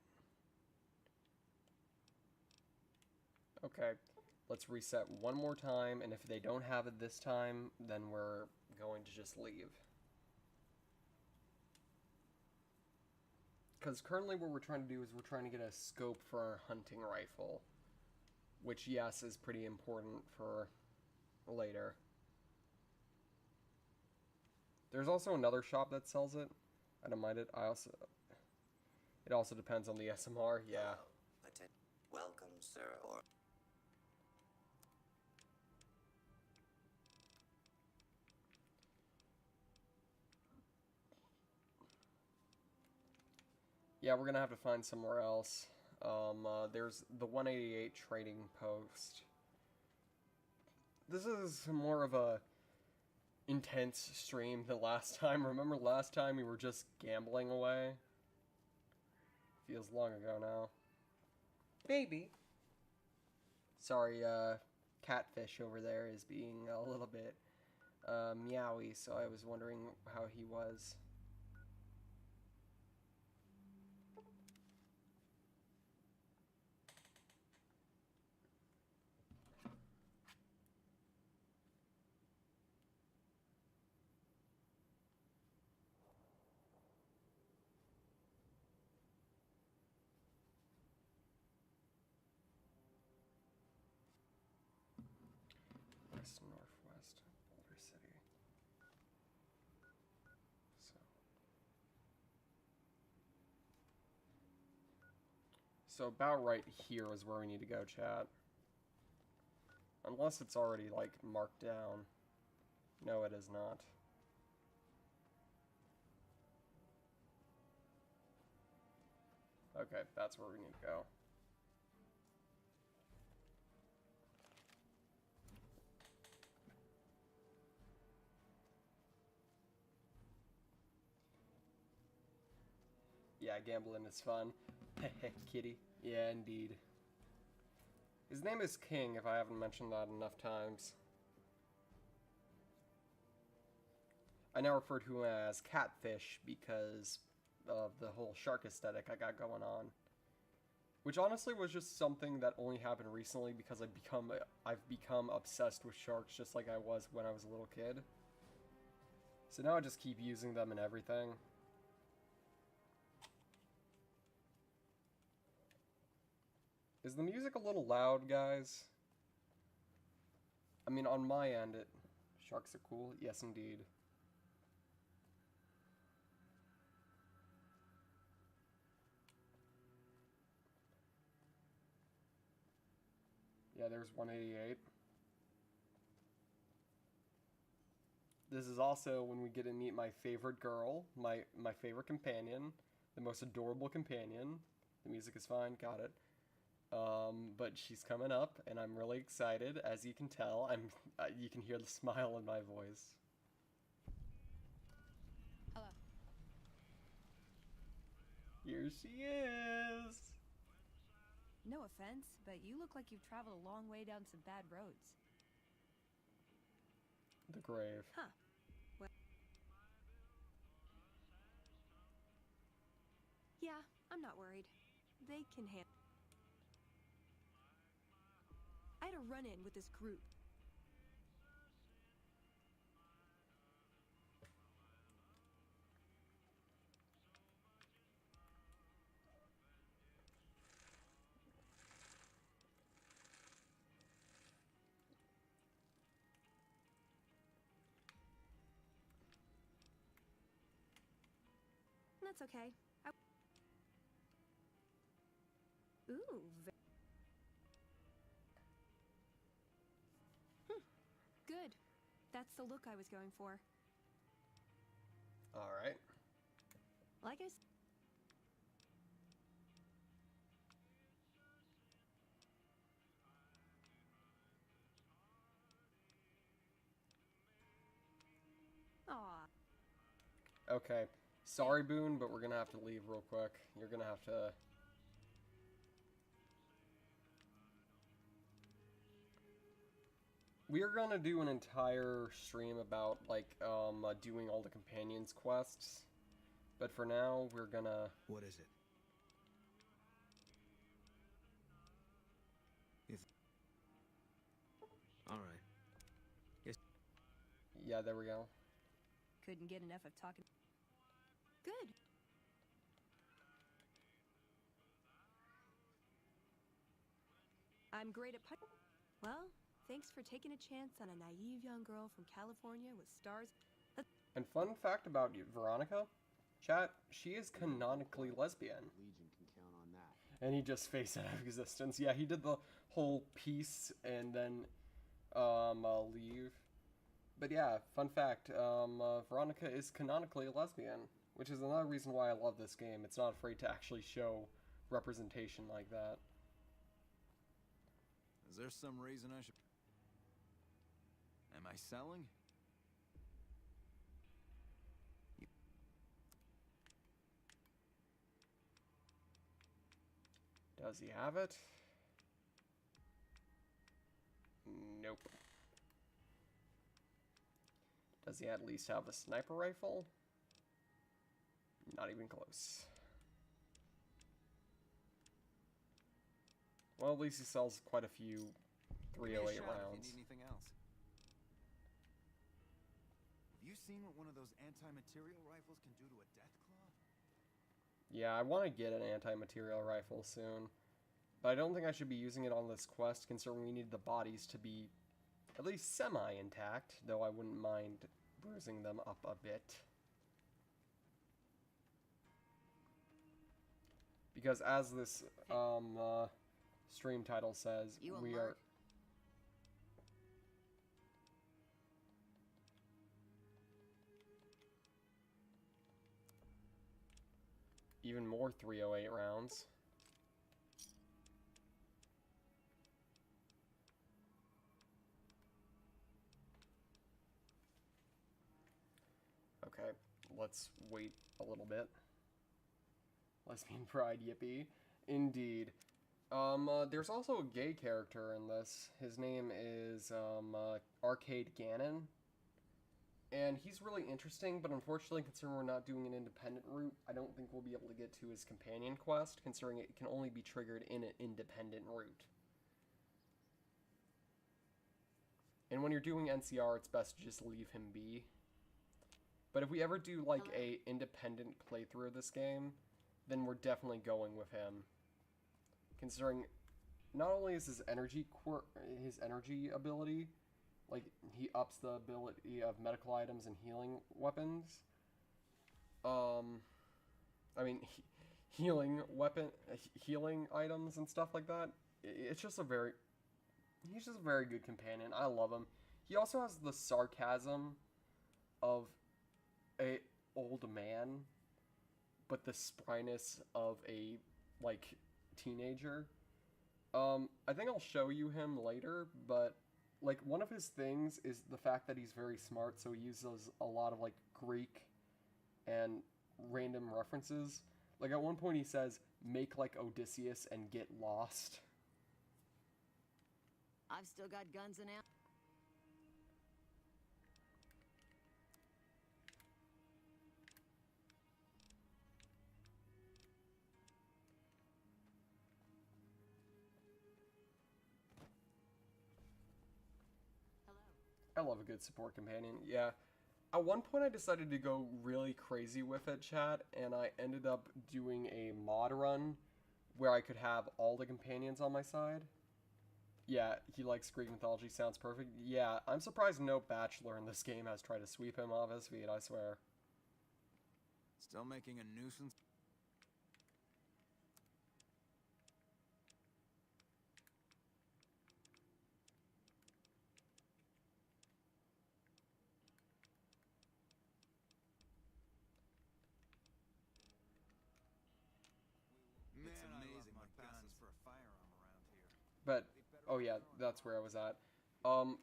Okay, let's reset one more time, and if they don't have it this time, then we're going to just leave. Because currently what we're trying to do is we're trying to get a scope for our hunting rifle. Which, yes, is pretty important for later. There's also another shop that sells it. I don't mind it. It also depends on the SMR, yeah. Hello. Welcome, sir or... Yeah, we're gonna have to find somewhere else. There's the 188 trading post. This is more of a intense stream than last time. Remember last time we were just gambling away? Feels long ago now. Baby. Sorry, Catfish over there is being a little bit meowy, so I was wondering how he was. Northwest Boulder City. So about right here is where we need to go, chat. Unless it's already, like, marked down. No, it is not. Okay, that's where we need to go. Yeah, gambling is fun. Kitty. Yeah, indeed. His name is King, if I haven't mentioned that enough times. I now refer to him as Catfish because of the whole shark aesthetic I got going on. Which honestly was just something that only happened recently because I've become obsessed with sharks just like I was when I was a little kid. So now I just keep using them in everything. Is the music a little loud, guys? I mean, on my end, sharks are cool. Yes, indeed. Yeah, there's 188. This is also when we get to meet my favorite girl, my favorite companion, the most adorable companion. The music is fine, got it. But she's coming up, and I'm really excited. As you can tell, you can hear the smile in my voice. Hello. Here she is. No offense, but you look like you've traveled a long way down some bad roads. The grave. Huh. Well, yeah, I'm not worried. They can handle. I had a run-in with this group. That's okay. Ooh. Good. That's the look I was going for. All right. Like I said. Aw. Okay. Sorry, Boone, but we're gonna have to leave real quick. You're gonna have to... We are gonna do an entire stream about, like, doing all the companions' quests. But for now, we're gonna... What is it? All right. Yes. Yeah, there we go. Couldn't get enough of talking. Good. I'm great at Well, thanks for taking a chance on a naive young girl from California with stars. And fun fact about Veronica, chat, she is canonically lesbian. Legion can count on that. And he just faced out of existence. Yeah, he did the whole piece and then leave. But yeah, fun fact, Veronica is canonically a lesbian, which is another reason why I love this game. It's not afraid to actually show representation like that. Is there some reason I should... Am I selling? Does he have it? Nope. Does he at least have a sniper rifle? Not even close. Well, at least he sells quite a few 308 rounds. If you need anything else. Have you seen what one of those anti-material rifles can do to a death claw? Yeah, I want to get an anti-material rifle soon. But I don't think I should be using it on this quest, considering we need the bodies to be at least semi-intact, though I wouldn't mind bruising them up a bit. Because as this stream title says, we are... even more 308 rounds. Okay, let's wait a little bit. Lesbian pride, yippee. Indeed. There's also a gay character in this. His name is, Arcade Ganon. And he's really interesting, but unfortunately, considering we're not doing an independent route, I don't think we'll be able to get to his companion quest, considering it can only be triggered in an independent route. And when you're doing NCR, it's best to just leave him be. But if we ever do, like, a independent playthrough of this game, then we're definitely going with him. Considering not only is his energy ability, like, he ups the ability of medical items and healing weapons. I mean, healing items and stuff like that. It's just he's just a very good companion. I love him. He also has the sarcasm of a old man, but the spryness of a, like, teenager. I think I'll show you him later, but, like, one of his things is the fact that he's very smart, so he uses a lot of, like, Greek and random references. Like, at one point he says, make like Odysseus and get lost. I've still got guns and ammo. I love a good support companion, yeah. At one point I decided to go really crazy with it, chat, and I ended up doing a mod run where I could have all the companions on my side. Yeah, he likes Greek mythology, sounds perfect. Yeah, I'm surprised no bachelor in this game has tried to sweep him off his feet, I swear. Still making a nuisance? It's amazing what passes for a firearm around here. But, oh yeah, that's where I was at.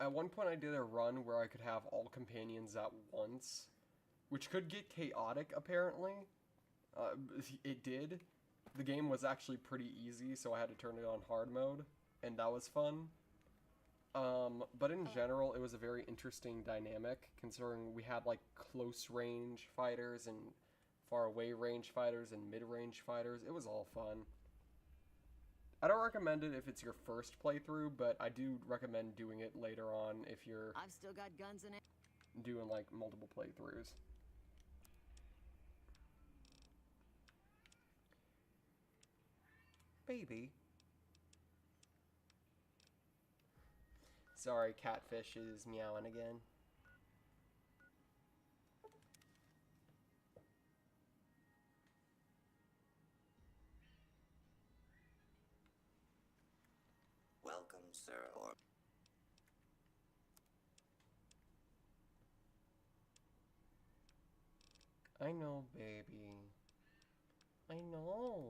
At one point I did a run where I could have all companions at once, which could get chaotic, apparently. It did. The game was actually pretty easy, so I had to turn it on hard mode, and that was fun. But in general, it was a very interesting dynamic, considering we had, like, close range fighters and far away range fighters and mid-range fighters. It was all fun. I don't recommend it if it's your first playthrough, but I do recommend doing it later on if you're I've still got guns and doing, like, multiple playthroughs. Baby. Sorry, Catfish is meowing again. Welcome, sir, or... I know, baby. I know.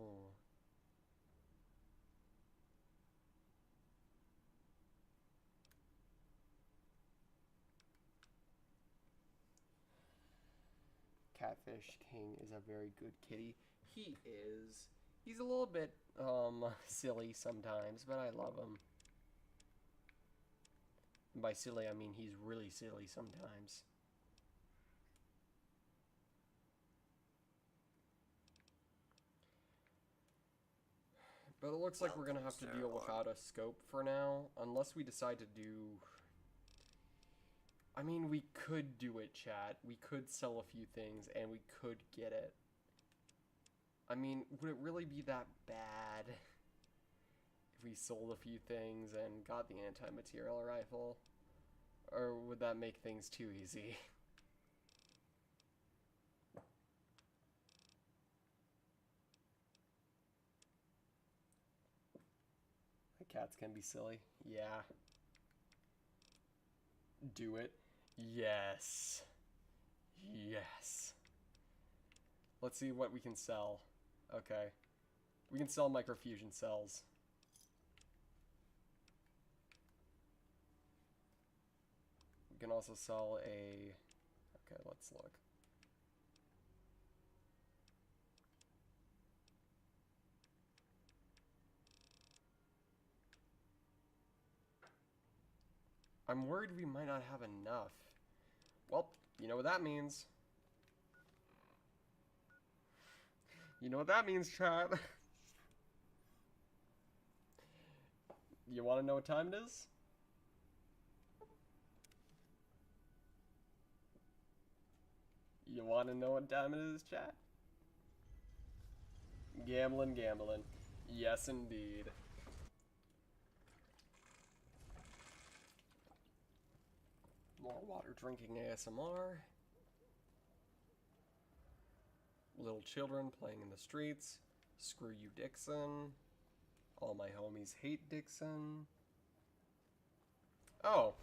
Catfish King is a very good kitty. He is. He's a little bit, silly sometimes, but I love him. And by silly, I mean he's really silly sometimes. But it looks like we're gonna have to deal without a scope for now, unless we decide to do... I mean, we could do it, chat. We could sell a few things, and we could get it. I mean, would it really be that bad if we sold a few things and got the anti-material rifle? Or would that make things too easy? Cats can be silly. Yeah. Do it. Yes. Yes. Let's see what we can sell. Okay. We can sell microfusion cells. We can also sell a... Okay, let's look. I'm worried we might not have enough. Well, you know what that means. You know what that means, chat. You want to know what time it is? You want to know what time it is, chat? Gambling, gambling. Yes, indeed. More water drinking ASMR. Little children playing in the streets. Screw you, Dixon. All my homies hate Dixon. Oh.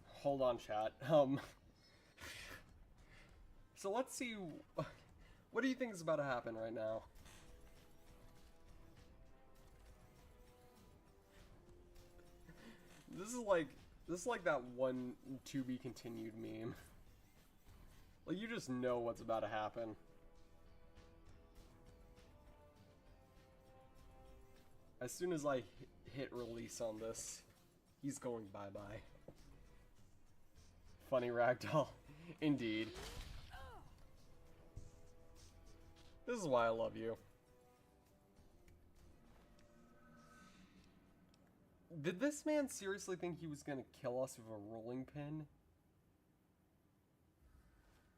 Hold on, chat. So let's see. What do you think is about to happen right now? This is like that one to be continued meme. Like, you just know what's about to happen. As soon as I hit release on this, he's going bye-bye. Funny ragdoll. Indeed. This is why I love you. Did this man seriously think he was gonna kill us with a rolling pin?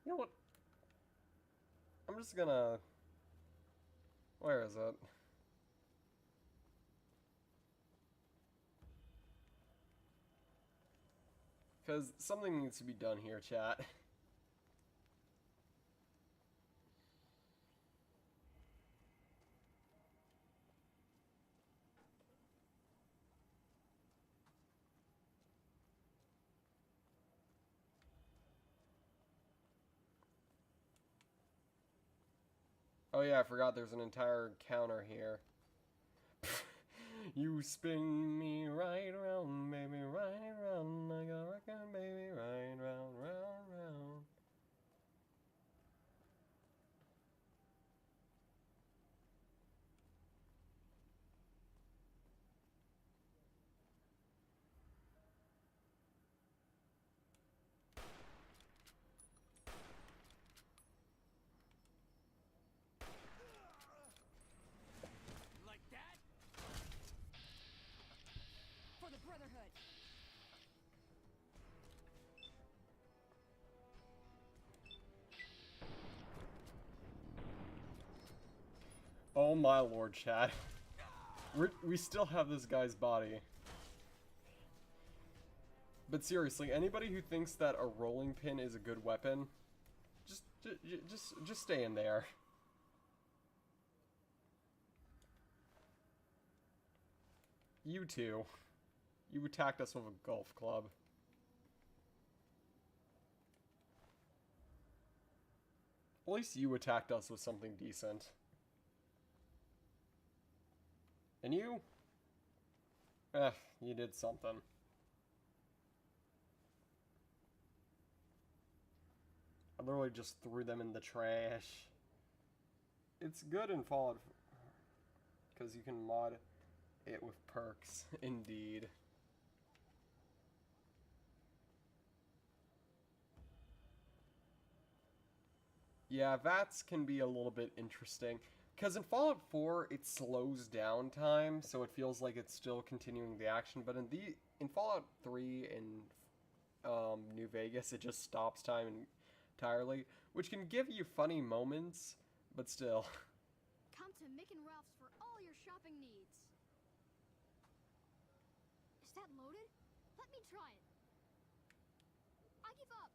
You know what? I'm just gonna... Where is it? Because something needs to be done here, chat. Oh yeah, I forgot there's an entire counter here. You spin me right around, baby, right around like a record, baby, right round, round, round. Like that? For the Brotherhood. Oh my lord, chat. We still have this guy's body. But seriously, anybody who thinks that a rolling pin is a good weapon, just stay in there. You two. You attacked us with a golf club. At least you attacked us with something decent. And you? You did something. I literally just threw them in the trash. It's good in Fallout, because you can mod it with perks, indeed. Yeah, VATS can be a little bit interesting. Because in Fallout 4, it slows down time, so it feels like it's still continuing the action. But in Fallout 3 and New Vegas, it just stops time entirely, which can give you funny moments, but still. Come to Mick and Ralph's for all your shopping needs. Is that loaded? Let me try it. I give up.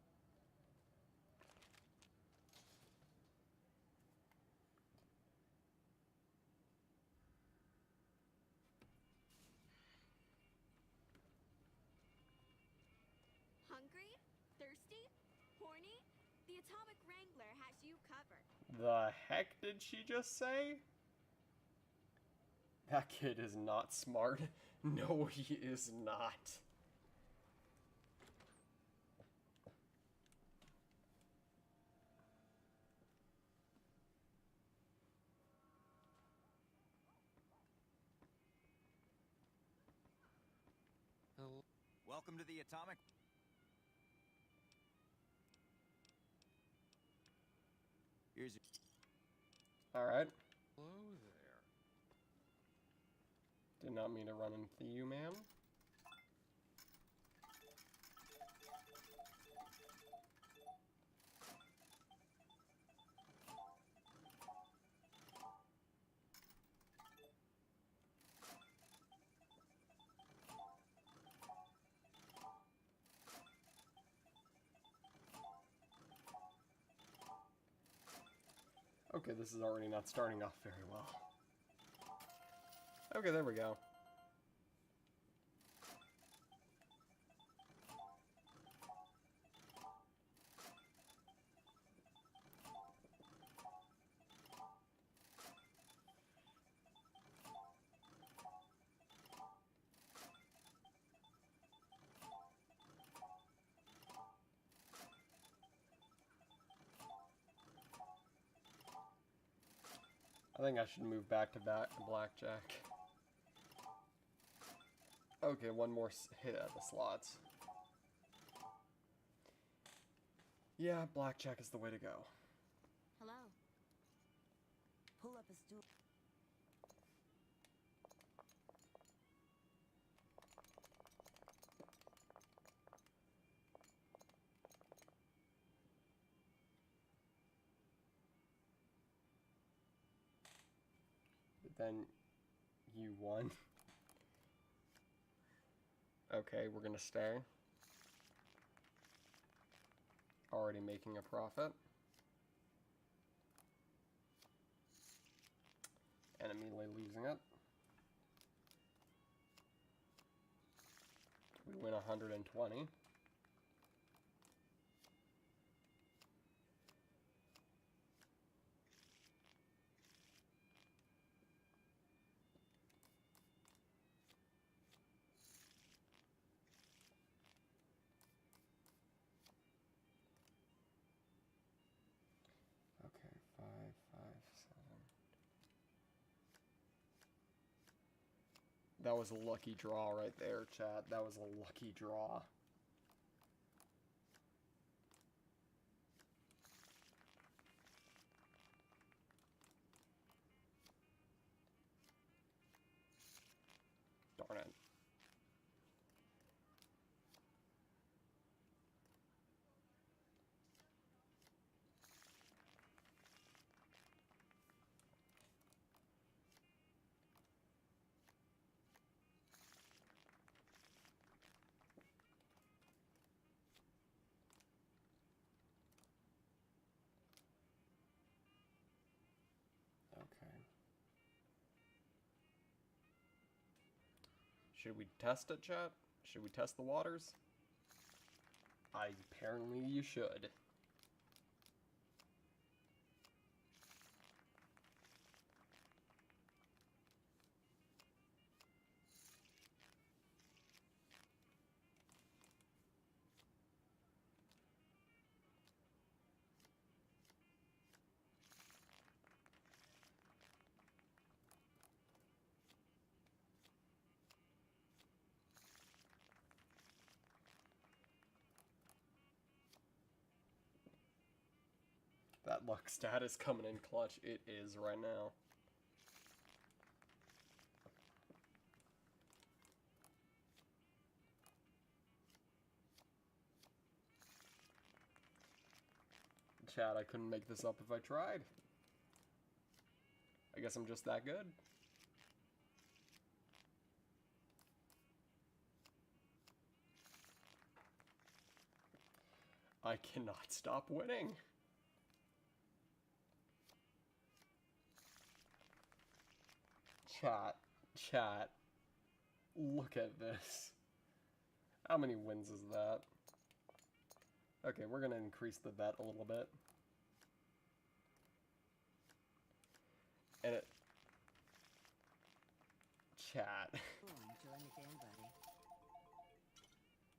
Atomic Wrangler has you covered. The heck did she just say? That kid is not smart. No, he is not. Welcome to the Atomic... Here's your... Alright. Hello there. Did not mean to run into you, ma'am. Okay, this is already not starting off very well. Okay, there we go. I think I should move back to blackjack. Okay, one more hit at the slots. Yeah, blackjack is the way to go. Hello. Pull up a stool. Then you won. Okay, we're gonna stay. Already making a profit. And immediately losing it. We win 120. Okay, 5, 5, 7. That was a lucky draw right there, chat. That was a lucky draw. Darn it. Okay. Should we test it, chat? Should we test the waters? Apparently you should. That luck stat is coming in clutch. It is right now. Chat, I couldn't make this up if I tried. I guess I'm just that good. I cannot stop winning. Chat, look at this. How many wins is that? Okay, we're gonna increase the bet a little bit. And it... Chat. Boom, join the game,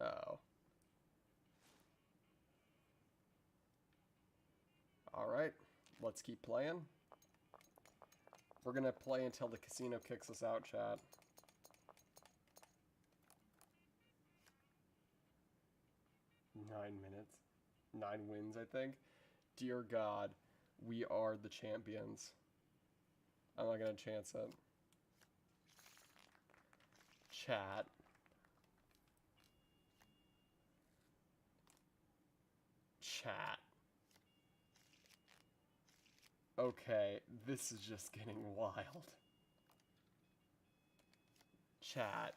buddy. Oh. Alright, let's keep playing. We're gonna play until the casino kicks us out, chat. $9 minutes. 9 wins, I think. Dear God, we are the champions. I'm not gonna chance it. Chat. Chat. Okay, this is just getting wild. Chat.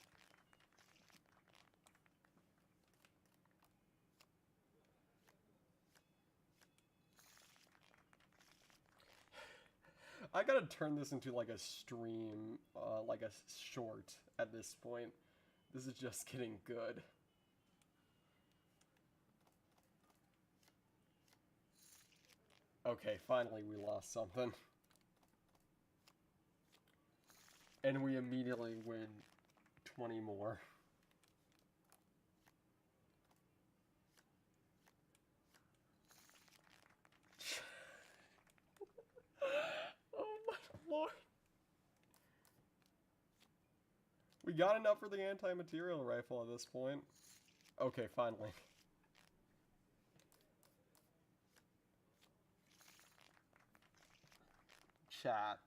I gotta turn this into like a stream, like a short at this point. This is just getting good. Okay, finally we lost something. And we immediately win 20 more. Oh my lord. We got enough for the anti-material rifle at this point. Okay, finally. Chat.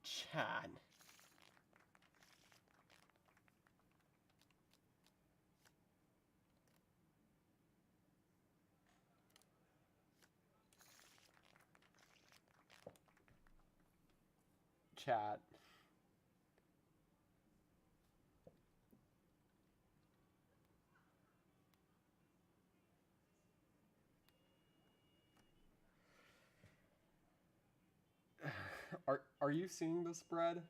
Chat. Chat. Are you seeing the spread?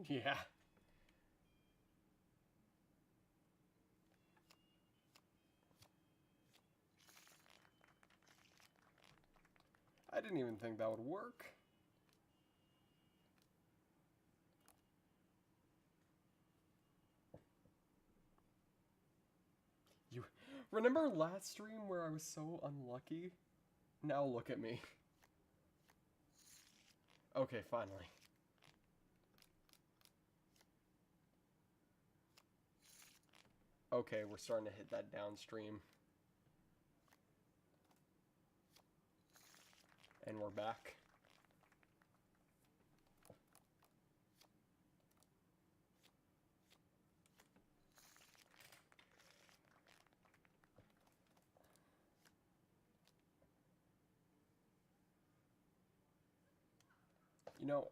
Yeah. I didn't even think that would work. You remember last stream where I was so unlucky? Now look at me. Okay, finally. Okay, we're starting to hit that downstream. And we're back. You know,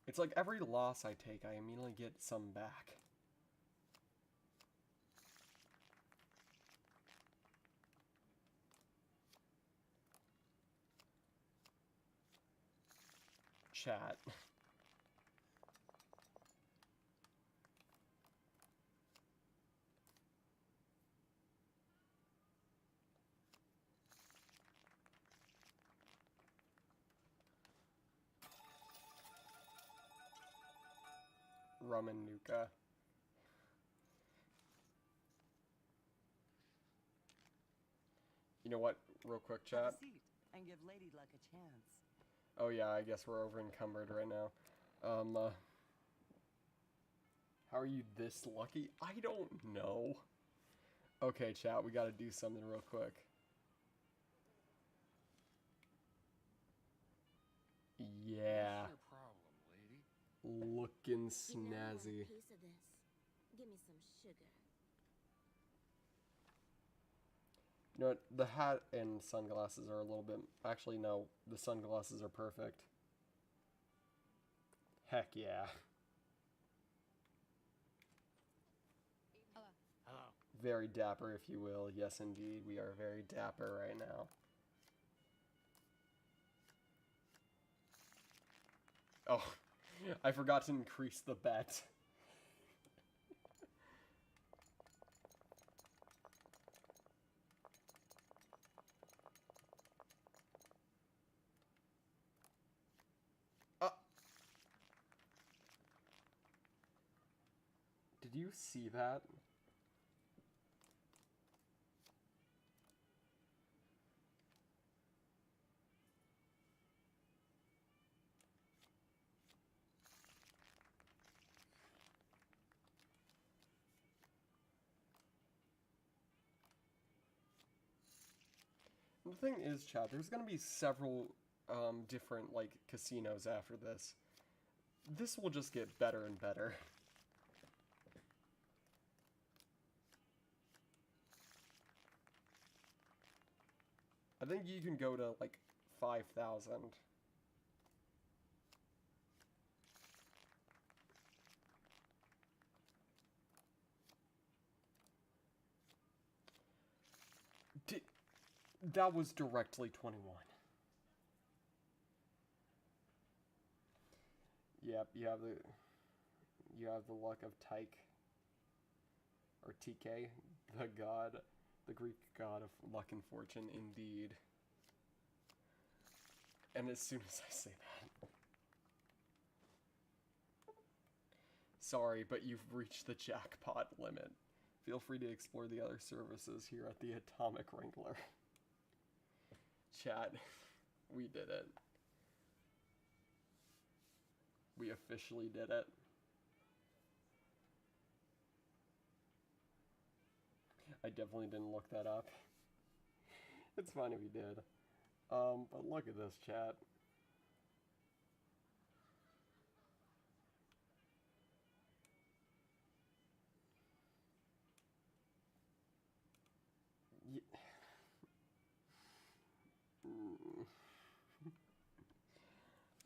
it's like every loss I take, I immediately get some back. Chat. Rum and Nuka. You know what? Real quick, chat. Have a seat and give Lady Luck a chance. Oh yeah, I guess we're over encumbered right now. How are you this lucky? I don't know. Okay, chat, we gotta do something real quick. Yeah. What's your problem, lady? Looking snazzy. Piece of this. Give me some sugar. You know what? The hat and sunglasses are a little bit... Actually, no. The sunglasses are perfect. Heck yeah. Hello. Very dapper, if you will. Yes, indeed. We are very dapper right now. Oh, I forgot to increase the bet. Did you see that? The thing is, chat, there's gonna be several different, like, casinos after this. This will just get better and better. I think you can go to, like, 5,000. That was directly 21. Yep, you have the luck of Tyke. Or TK, the Greek god of luck and fortune, indeed. And as soon as I say that... Sorry, but you've reached the jackpot limit. Feel free to explore the other services here at the Atomic Wrangler. Chat, we did it. We officially did it. I definitely didn't look that up. It's fine if you did. But look at this, chat.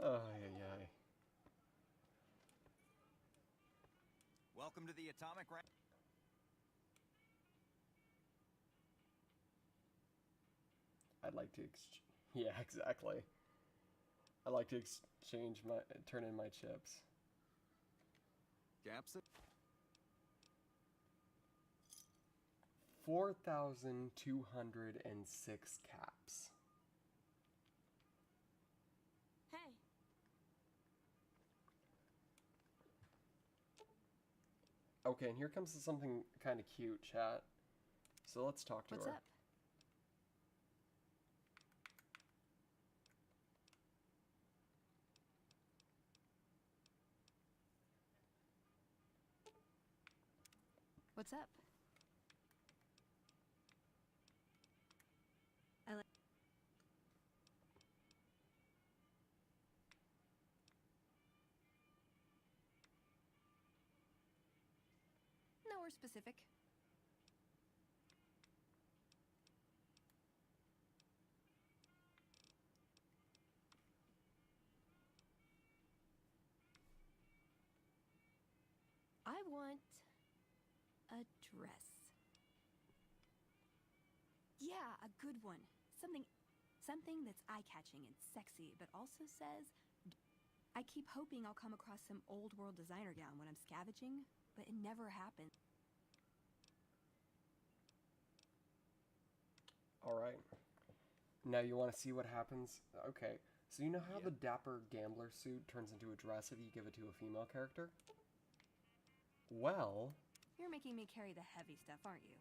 Oh, yeah. Welcome to the Atomic Wrangler. I'd like to yeah, exactly. I'd like to turn in my chips. Gaps? 4,206 caps. Hey. Okay, and here comes something kind of cute, chat. So let's talk to her. What's up? What's up? Nowhere specific. I want a dress. Yeah, a good one. Something that's eye-catching and sexy, but also says... I keep hoping I'll come across some old-world designer gown when I'm scavenging, but it never happens. Alright. Now you want to see what happens? Okay. So you know how the dapper gambler suit turns into a dress if you give it to a female character? Well... You're making me carry the heavy stuff, aren't you?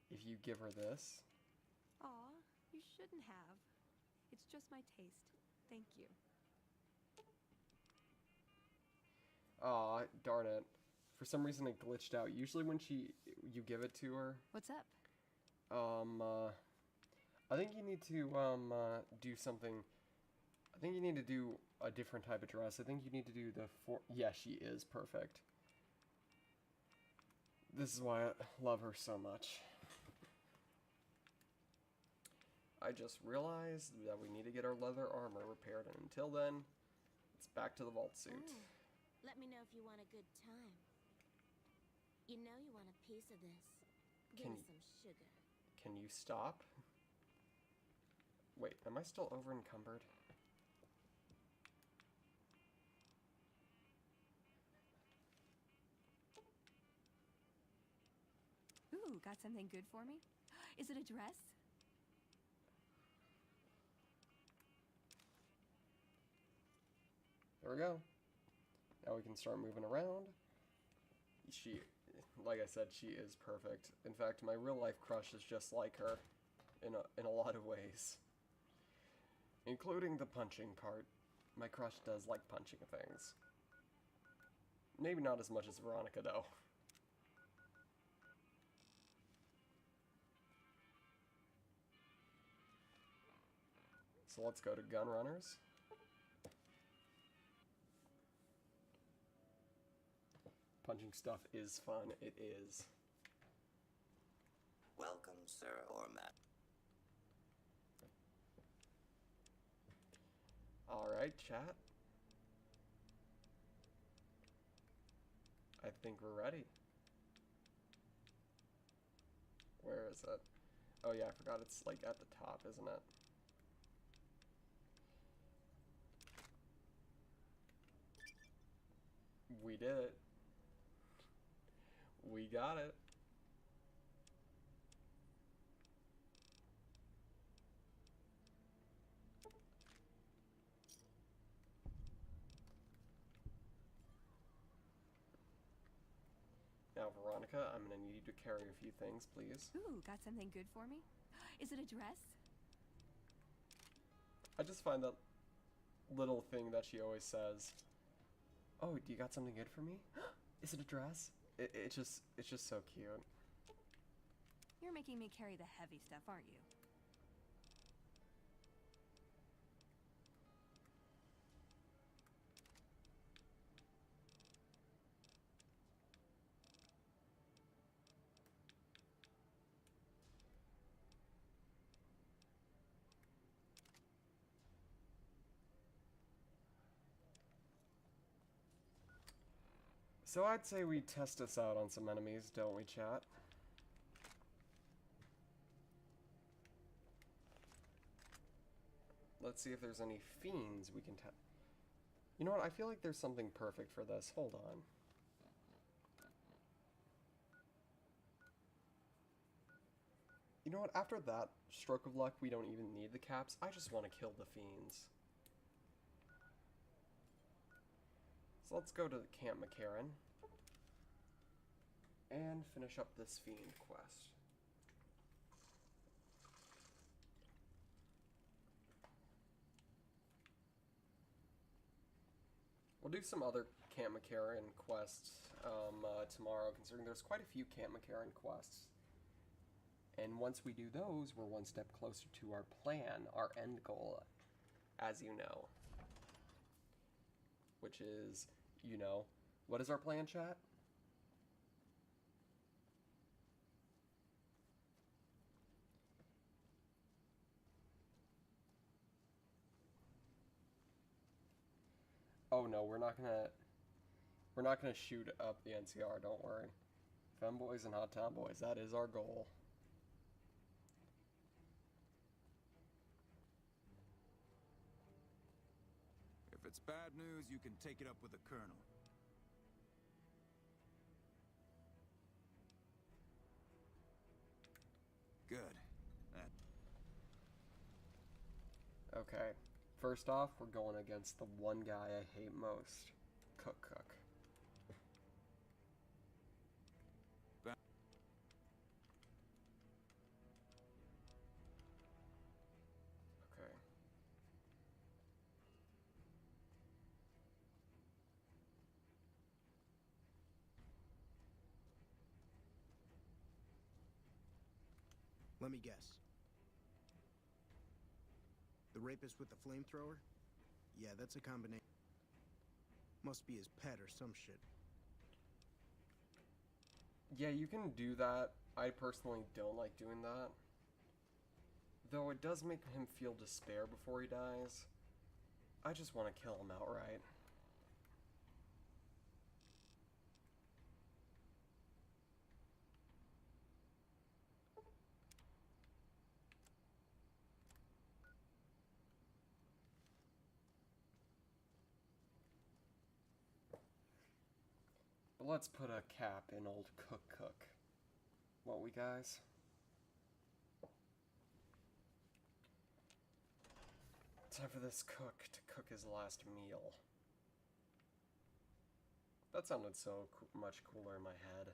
If you give her this... Aw, you shouldn't have. It's just my taste. Thank you. Aw, darn it. For some reason it glitched out. Usually when you give it to her... What's up? I think you need to, do something... I think you need to do a different type of dress. I think you need to do the yeah, she is perfect. This is why I love her so much. I just realized that we need to get our leather armor repaired, and until then, it's back to the vault suit. Ooh, let me know if you want a good time. You know you want a piece of this. Give me some sugar. Can you stop? Wait, am I still over encumbered? Ooh, got something good for me? Is it a dress? There we go. Now we can start moving around. Like I said, she is perfect. In fact, my real life crush is just like her in a lot of ways. Including the punching part. My crush does like punching things. Maybe not as much as Veronica, though. So let's go to gun runners. Punching stuff is fun. It is. Welcome, sir or madam. Alright, chat. I think we're ready. Where is it? Oh yeah, I forgot it's like at the top, isn't it? We did it. We got it. Now, Veronica, I'm gonna need you to carry a few things, please. Ooh, got something good for me? Is it a dress? I just find that little thing that she always says. Oh, do you got something good for me? Is it a dress? It's just so cute. You're making me carry the heavy stuff, aren't you? So I'd say we test this out on some enemies, don't we, chat? Let's see if there's any fiends we can test. You know what? I feel like there's something perfect for this. Hold on. You know what? After that stroke of luck, we don't even need the caps. I just want to kill the fiends. So let's go to Camp McCarran and finish up this fiend quest. We'll do some other Camp McCarran quests tomorrow, considering there's quite a few Camp McCarran quests. And once we do those, we're one step closer to our plan, our end goal, as you know. Which is, you know, what is our plan, chat? Oh no, we're not gonna shoot up the NCR, don't worry. Femboys and hot tomboys, that is our goal. If it's bad news, you can take it up with the Colonel. Good. Okay. First off, we're going against the one guy I hate most. Cook. Okay. Let me guess. The rapist with the flamethrower? Yeah, that's a combination. Must be his pet or some shit. Yeah, you can do that. I personally don't like doing that. Though it does make him feel despair before he dies, I just want to kill him outright. But let's put a cap in old Cook. Won't we, guys? Time for this cook to cook his last meal. That sounded so much cooler in my head.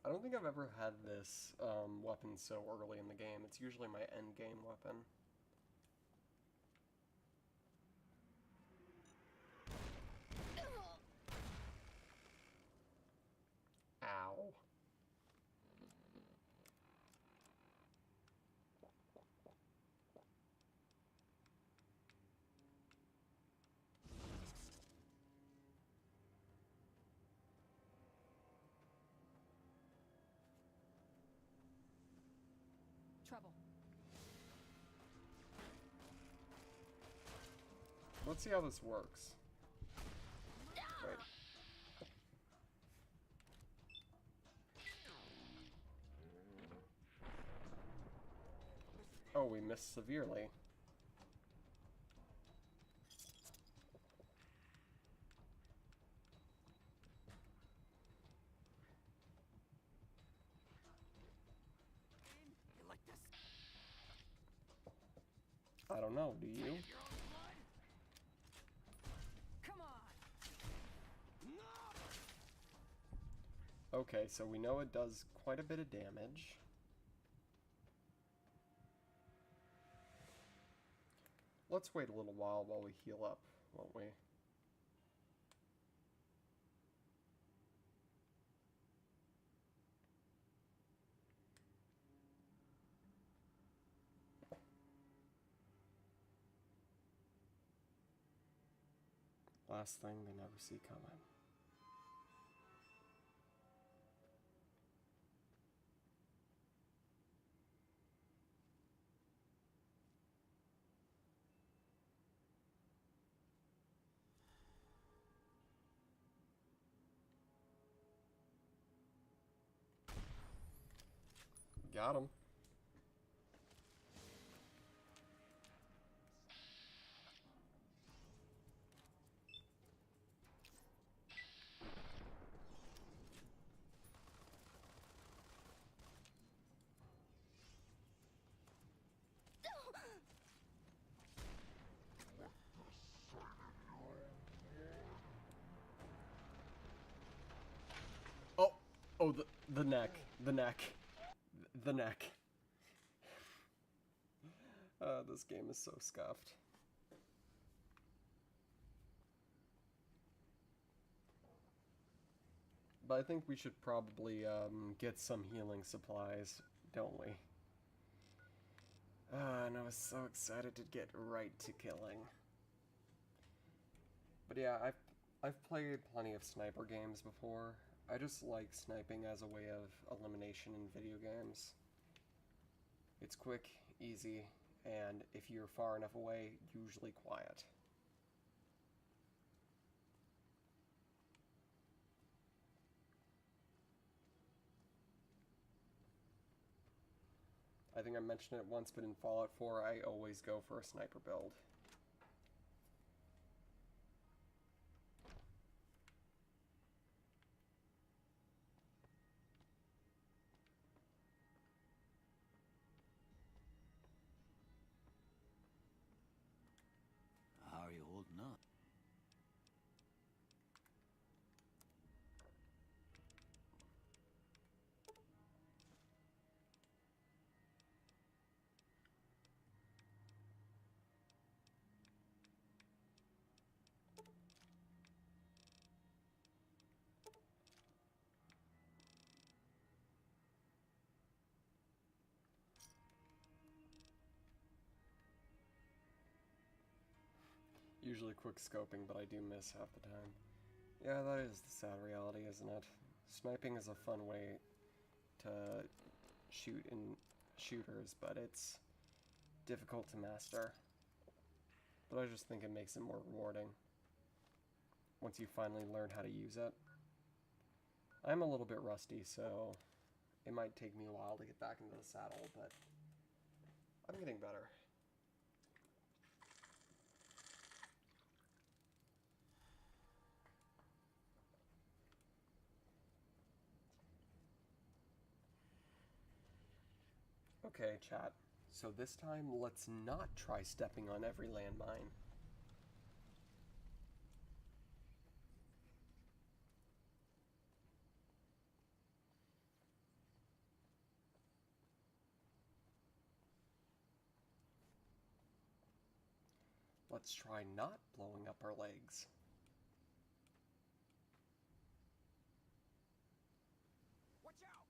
I don't think I've ever had this weapon so early in the game. It's usually my end game weapon. Ow. Trouble. Let's see how this works. Wait. Oh, we missed severely. I don't know, do you? Come on. Okay, so we know it does quite a bit of damage. Let's wait a little while we heal up, won't we? Last thing they never see coming. Got him. Oh, the neck. The neck. The neck. This game is so scuffed. But I think we should probably get some healing supplies, don't we? And I was so excited to get right to killing. But yeah, I've played plenty of sniper games before. I just like sniping as a way of elimination in video games. It's quick, easy, and if you're far enough away, usually quiet. I think I mentioned it once, but in Fallout 4, I always go for a sniper build. How are you holding up? usually quick scoping, but I do miss half the time. Yeah, that is the sad reality, isn't it? Sniping is a fun way to shoot in shooters, but it's difficult to master. But I just think it makes it more rewarding once you finally learn how to use it. I'm a little bit rusty, so it might take me a while to get back into the saddle, but I'm getting better. Okay, chat. So this time, let's not try stepping on every landmine. Let's try not blowing up our legs. Watch out!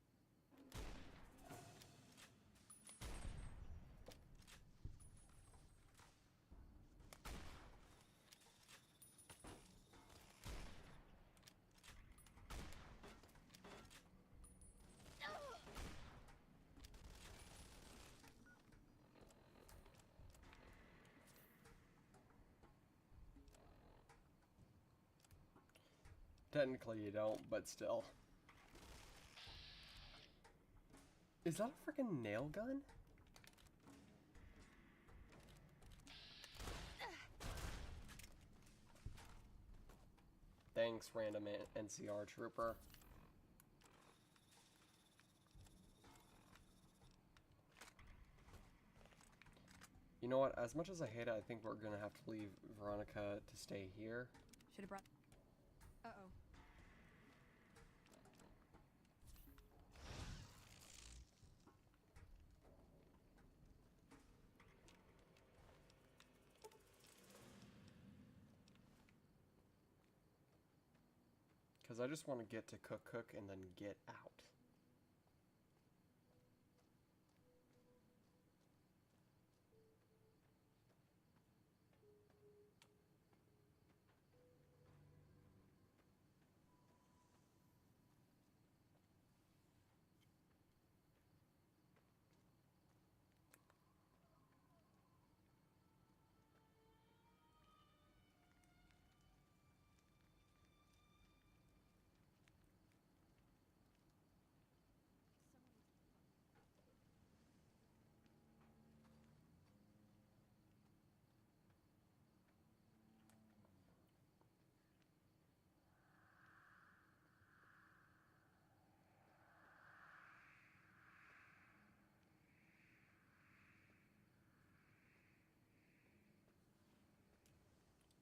Technically you don't, but still. Is that a freaking nail gun? Thanks, random NCR trooper. You know what? As much as I hate it, I think we're gonna have to leave Veronica to stay here. Should have brought... Uh-oh. Because I just want to get to Cook and then get out.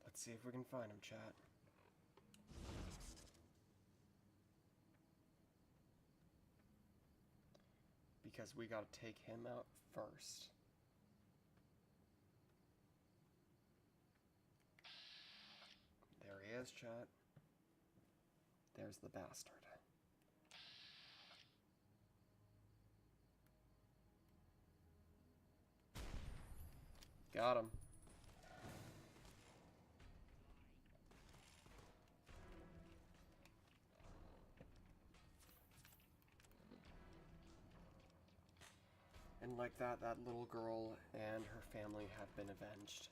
Let's see if we can find him, chat. Because we gotta take him out first. There he is, chat. There's the bastard. Got him. And like that, that little girl and her family have been avenged.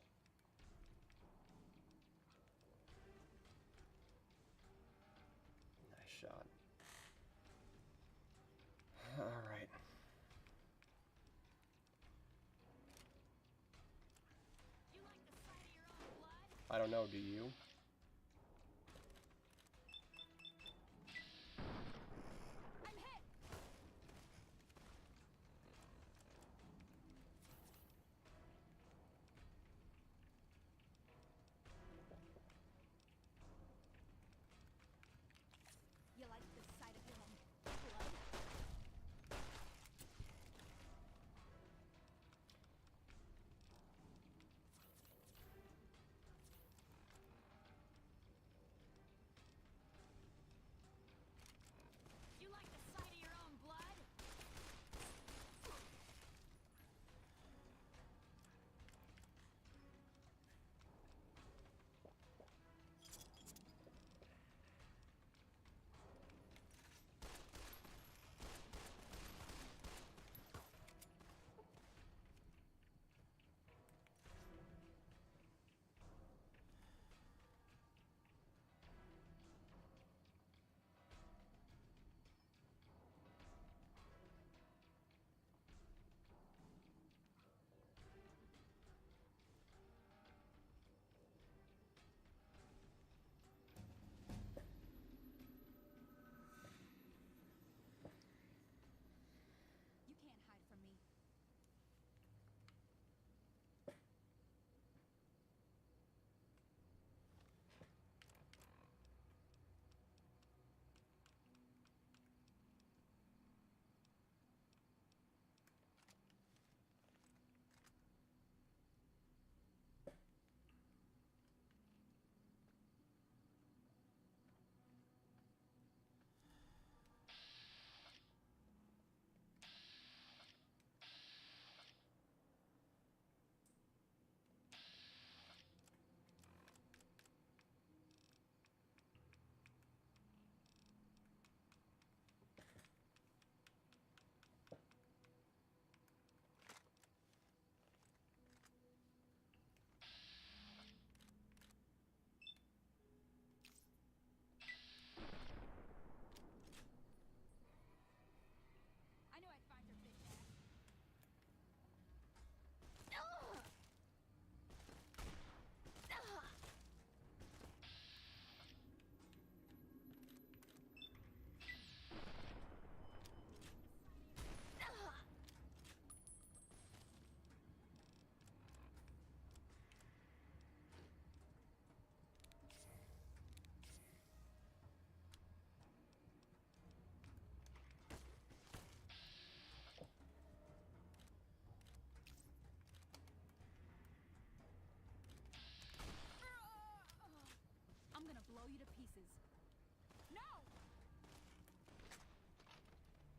Nice shot. Alright. I don't know, do you? You like the sight of your own blood?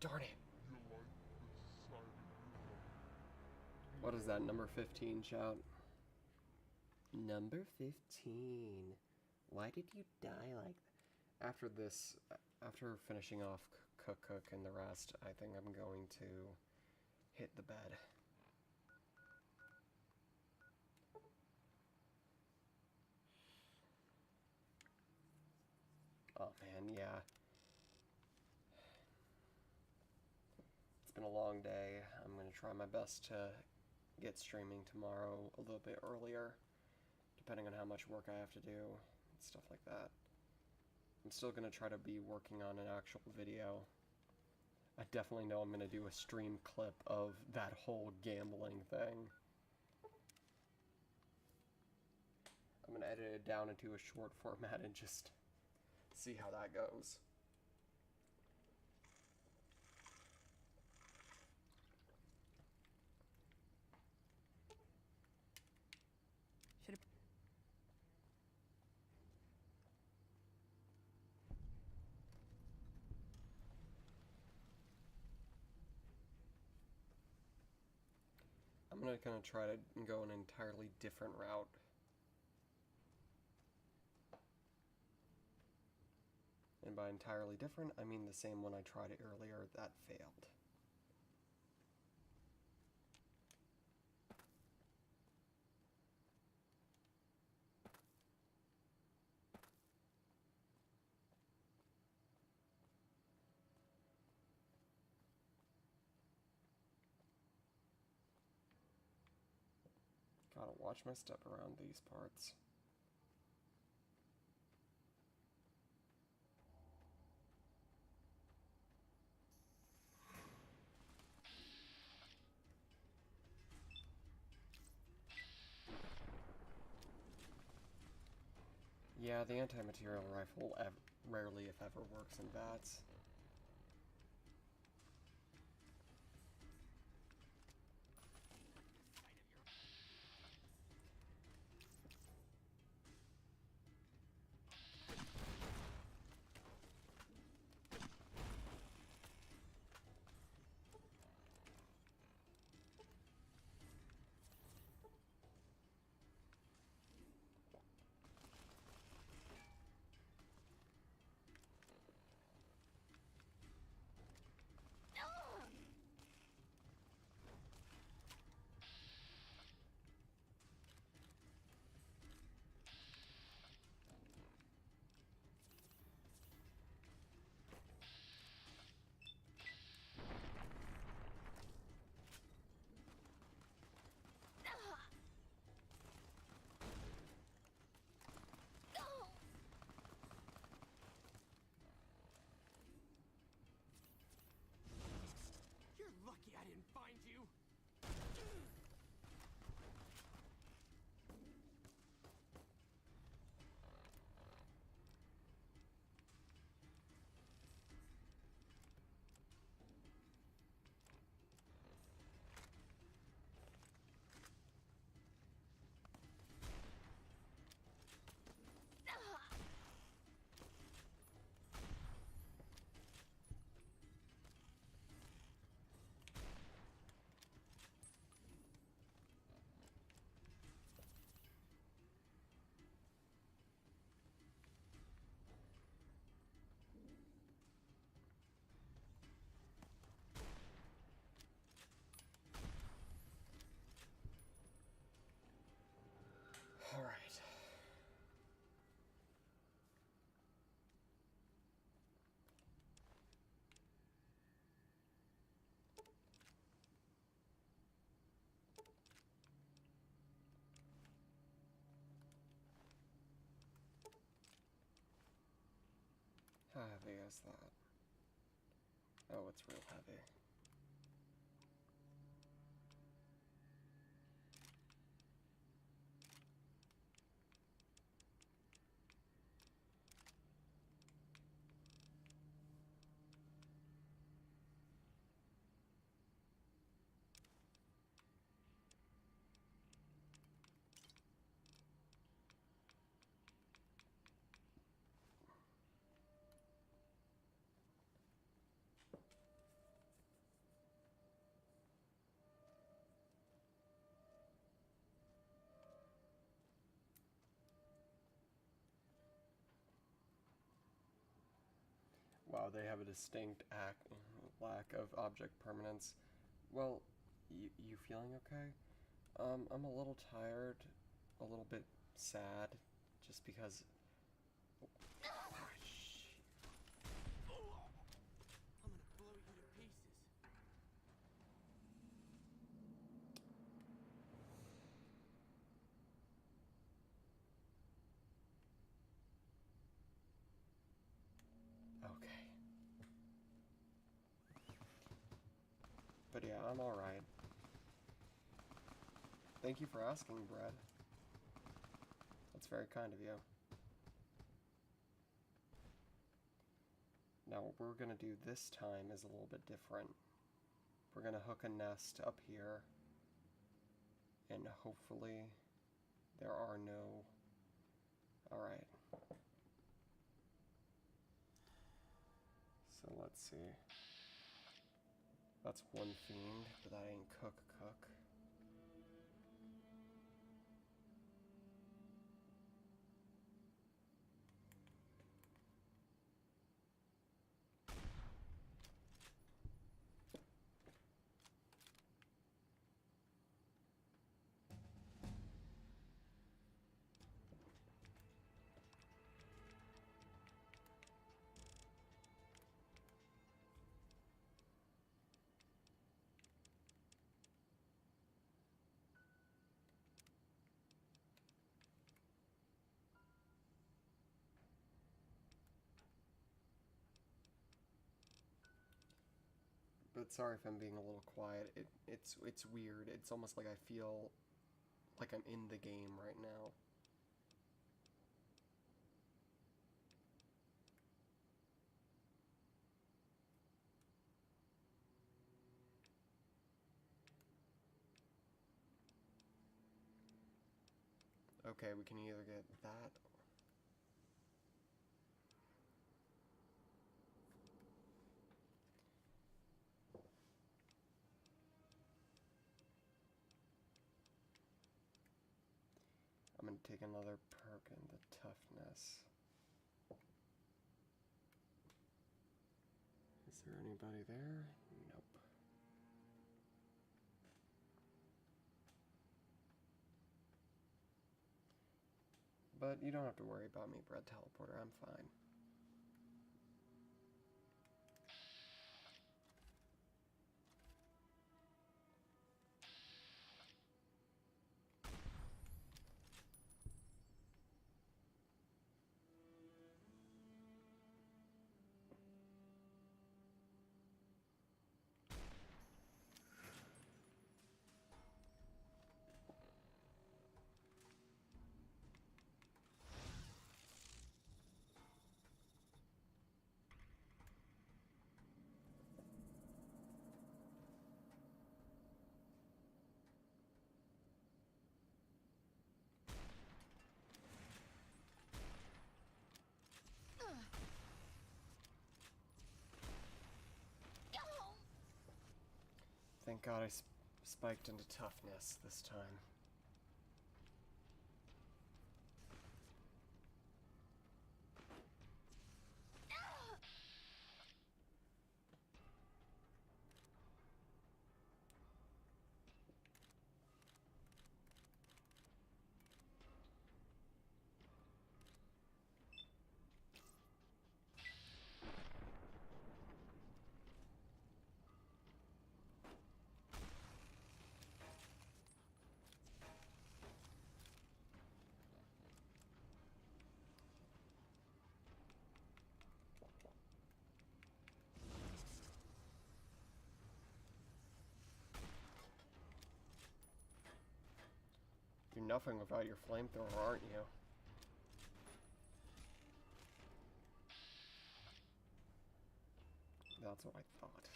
Darn it. What is that, number 15, shout? Number 15. Why did you die like that? After this, after finishing off Cook and the rest, I think I'm going to hit the bed. Oh man, yeah. It's been a long day. I'm going to try my best to get streaming tomorrow a little bit earlier, depending on how much work I have to do and stuff like that. I'm still going to try to be working on an actual video. I definitely know I'm going to do a stream clip of that whole gambling thing. I'm going to edit it down into a short format and just see how that goes. I'm going to kind of try to go an entirely different route. And by entirely different, I mean the same one I tried earlier that failed. Gotta watch my step around these parts. Yeah, the anti-material rifle rarely, if ever, works in VATS. Lucky I didn't find you. All right. How heavy is that? Oh, it's real heavy. they have a distinct lack of object permanence. Well, you feeling okay? I'm a little tired, a little bit sad, just because... I'm gonna blow you to pieces. Okay. But yeah, I'm alright. Thank you for asking, Brad. That's very kind of you. Now, what we're gonna do this time is a little bit different. We're gonna hook a nest up here, and hopefully there are no... Alright. So let's see. That's one fiend, but that ain't cook. But sorry if I'm being a little quiet. It's weird. It's almost like I feel like I'm in the game right now. Okay, we can either get that. I'm gonna take another perk in the toughness. Is there anybody there? Nope. But you don't have to worry about me, Bread Teleporter. I'm fine. Thank God I spiked into toughness this time. You're nothing without your flamethrower, aren't you? That's what I thought.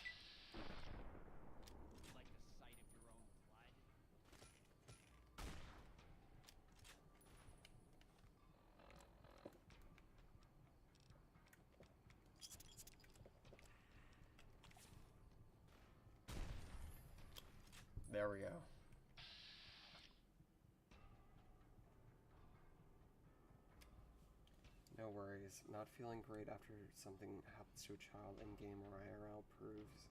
Like the sight of your own blood? There we go. No worries. boys. Not feeling great after something happens to a child in-game or IRL proves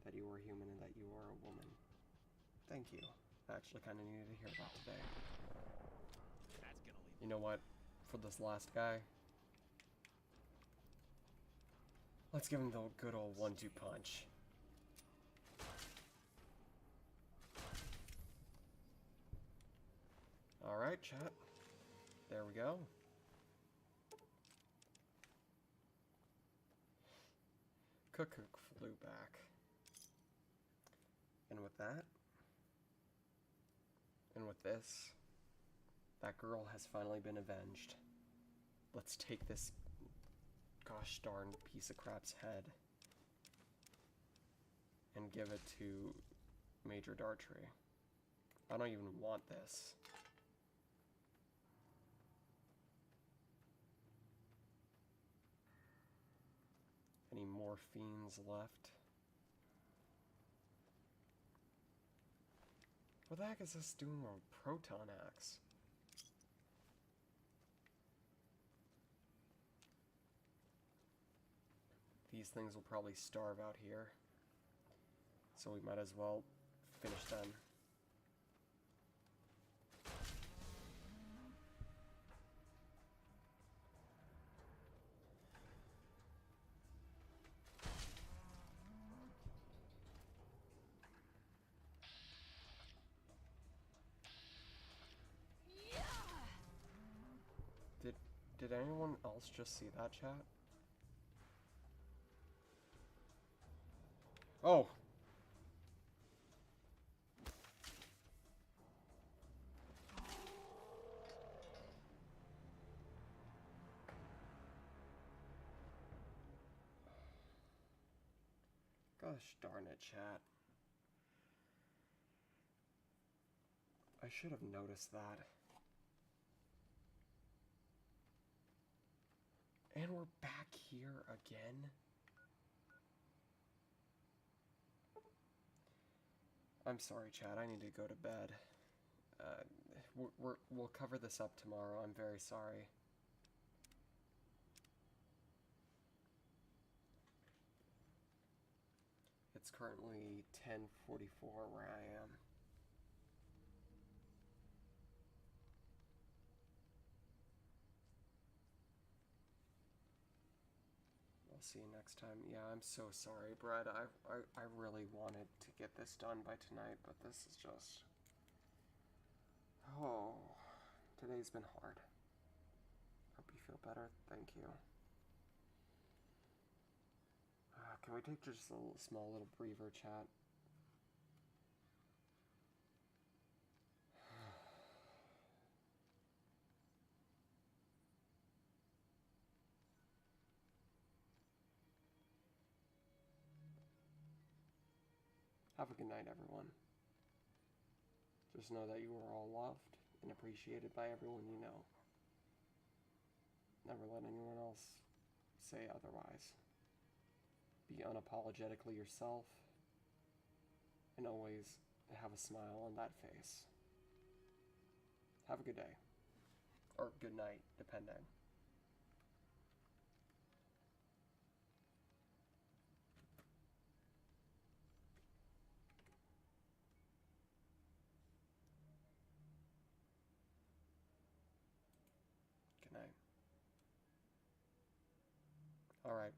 that you are human and that you are a woman. Thank you. I actually kind of needed to hear that today. That's gonna leave. You know what? For this last guy, let's give him the good old 1-2 punch. Alright, chat. There we go. Cook flew back. And with that, and with this, that girl has finally been avenged. Let's take this gosh darn piece of crap's head and give it to Major Dartrey. I don't even want this. Any more fiends left? What the heck is this doing with Proton Axe? These things will probably starve out here, so we might as well finish them. Did anyone else just see that, chat? Oh! Gosh darn it, chat. I should have noticed that. And we're back here again? I'm sorry, Chad. I need to go to bed. We'll cover this up tomorrow. I'm very sorry. It's currently 10:44 where I am. I'll see you next time. Yeah, I'm so sorry, Brad. I really wanted to get this done by tonight, but this is just... Oh, today's been hard. Hope you feel better. Thank you. Can we take just a small little breather, chat? Have a good night, everyone. Just know that you are all loved and appreciated by everyone you know. Never let anyone else say otherwise. Be unapologetically yourself, and always have a smile on that face. Have a good day. Or good night, depending. Good night. Alright.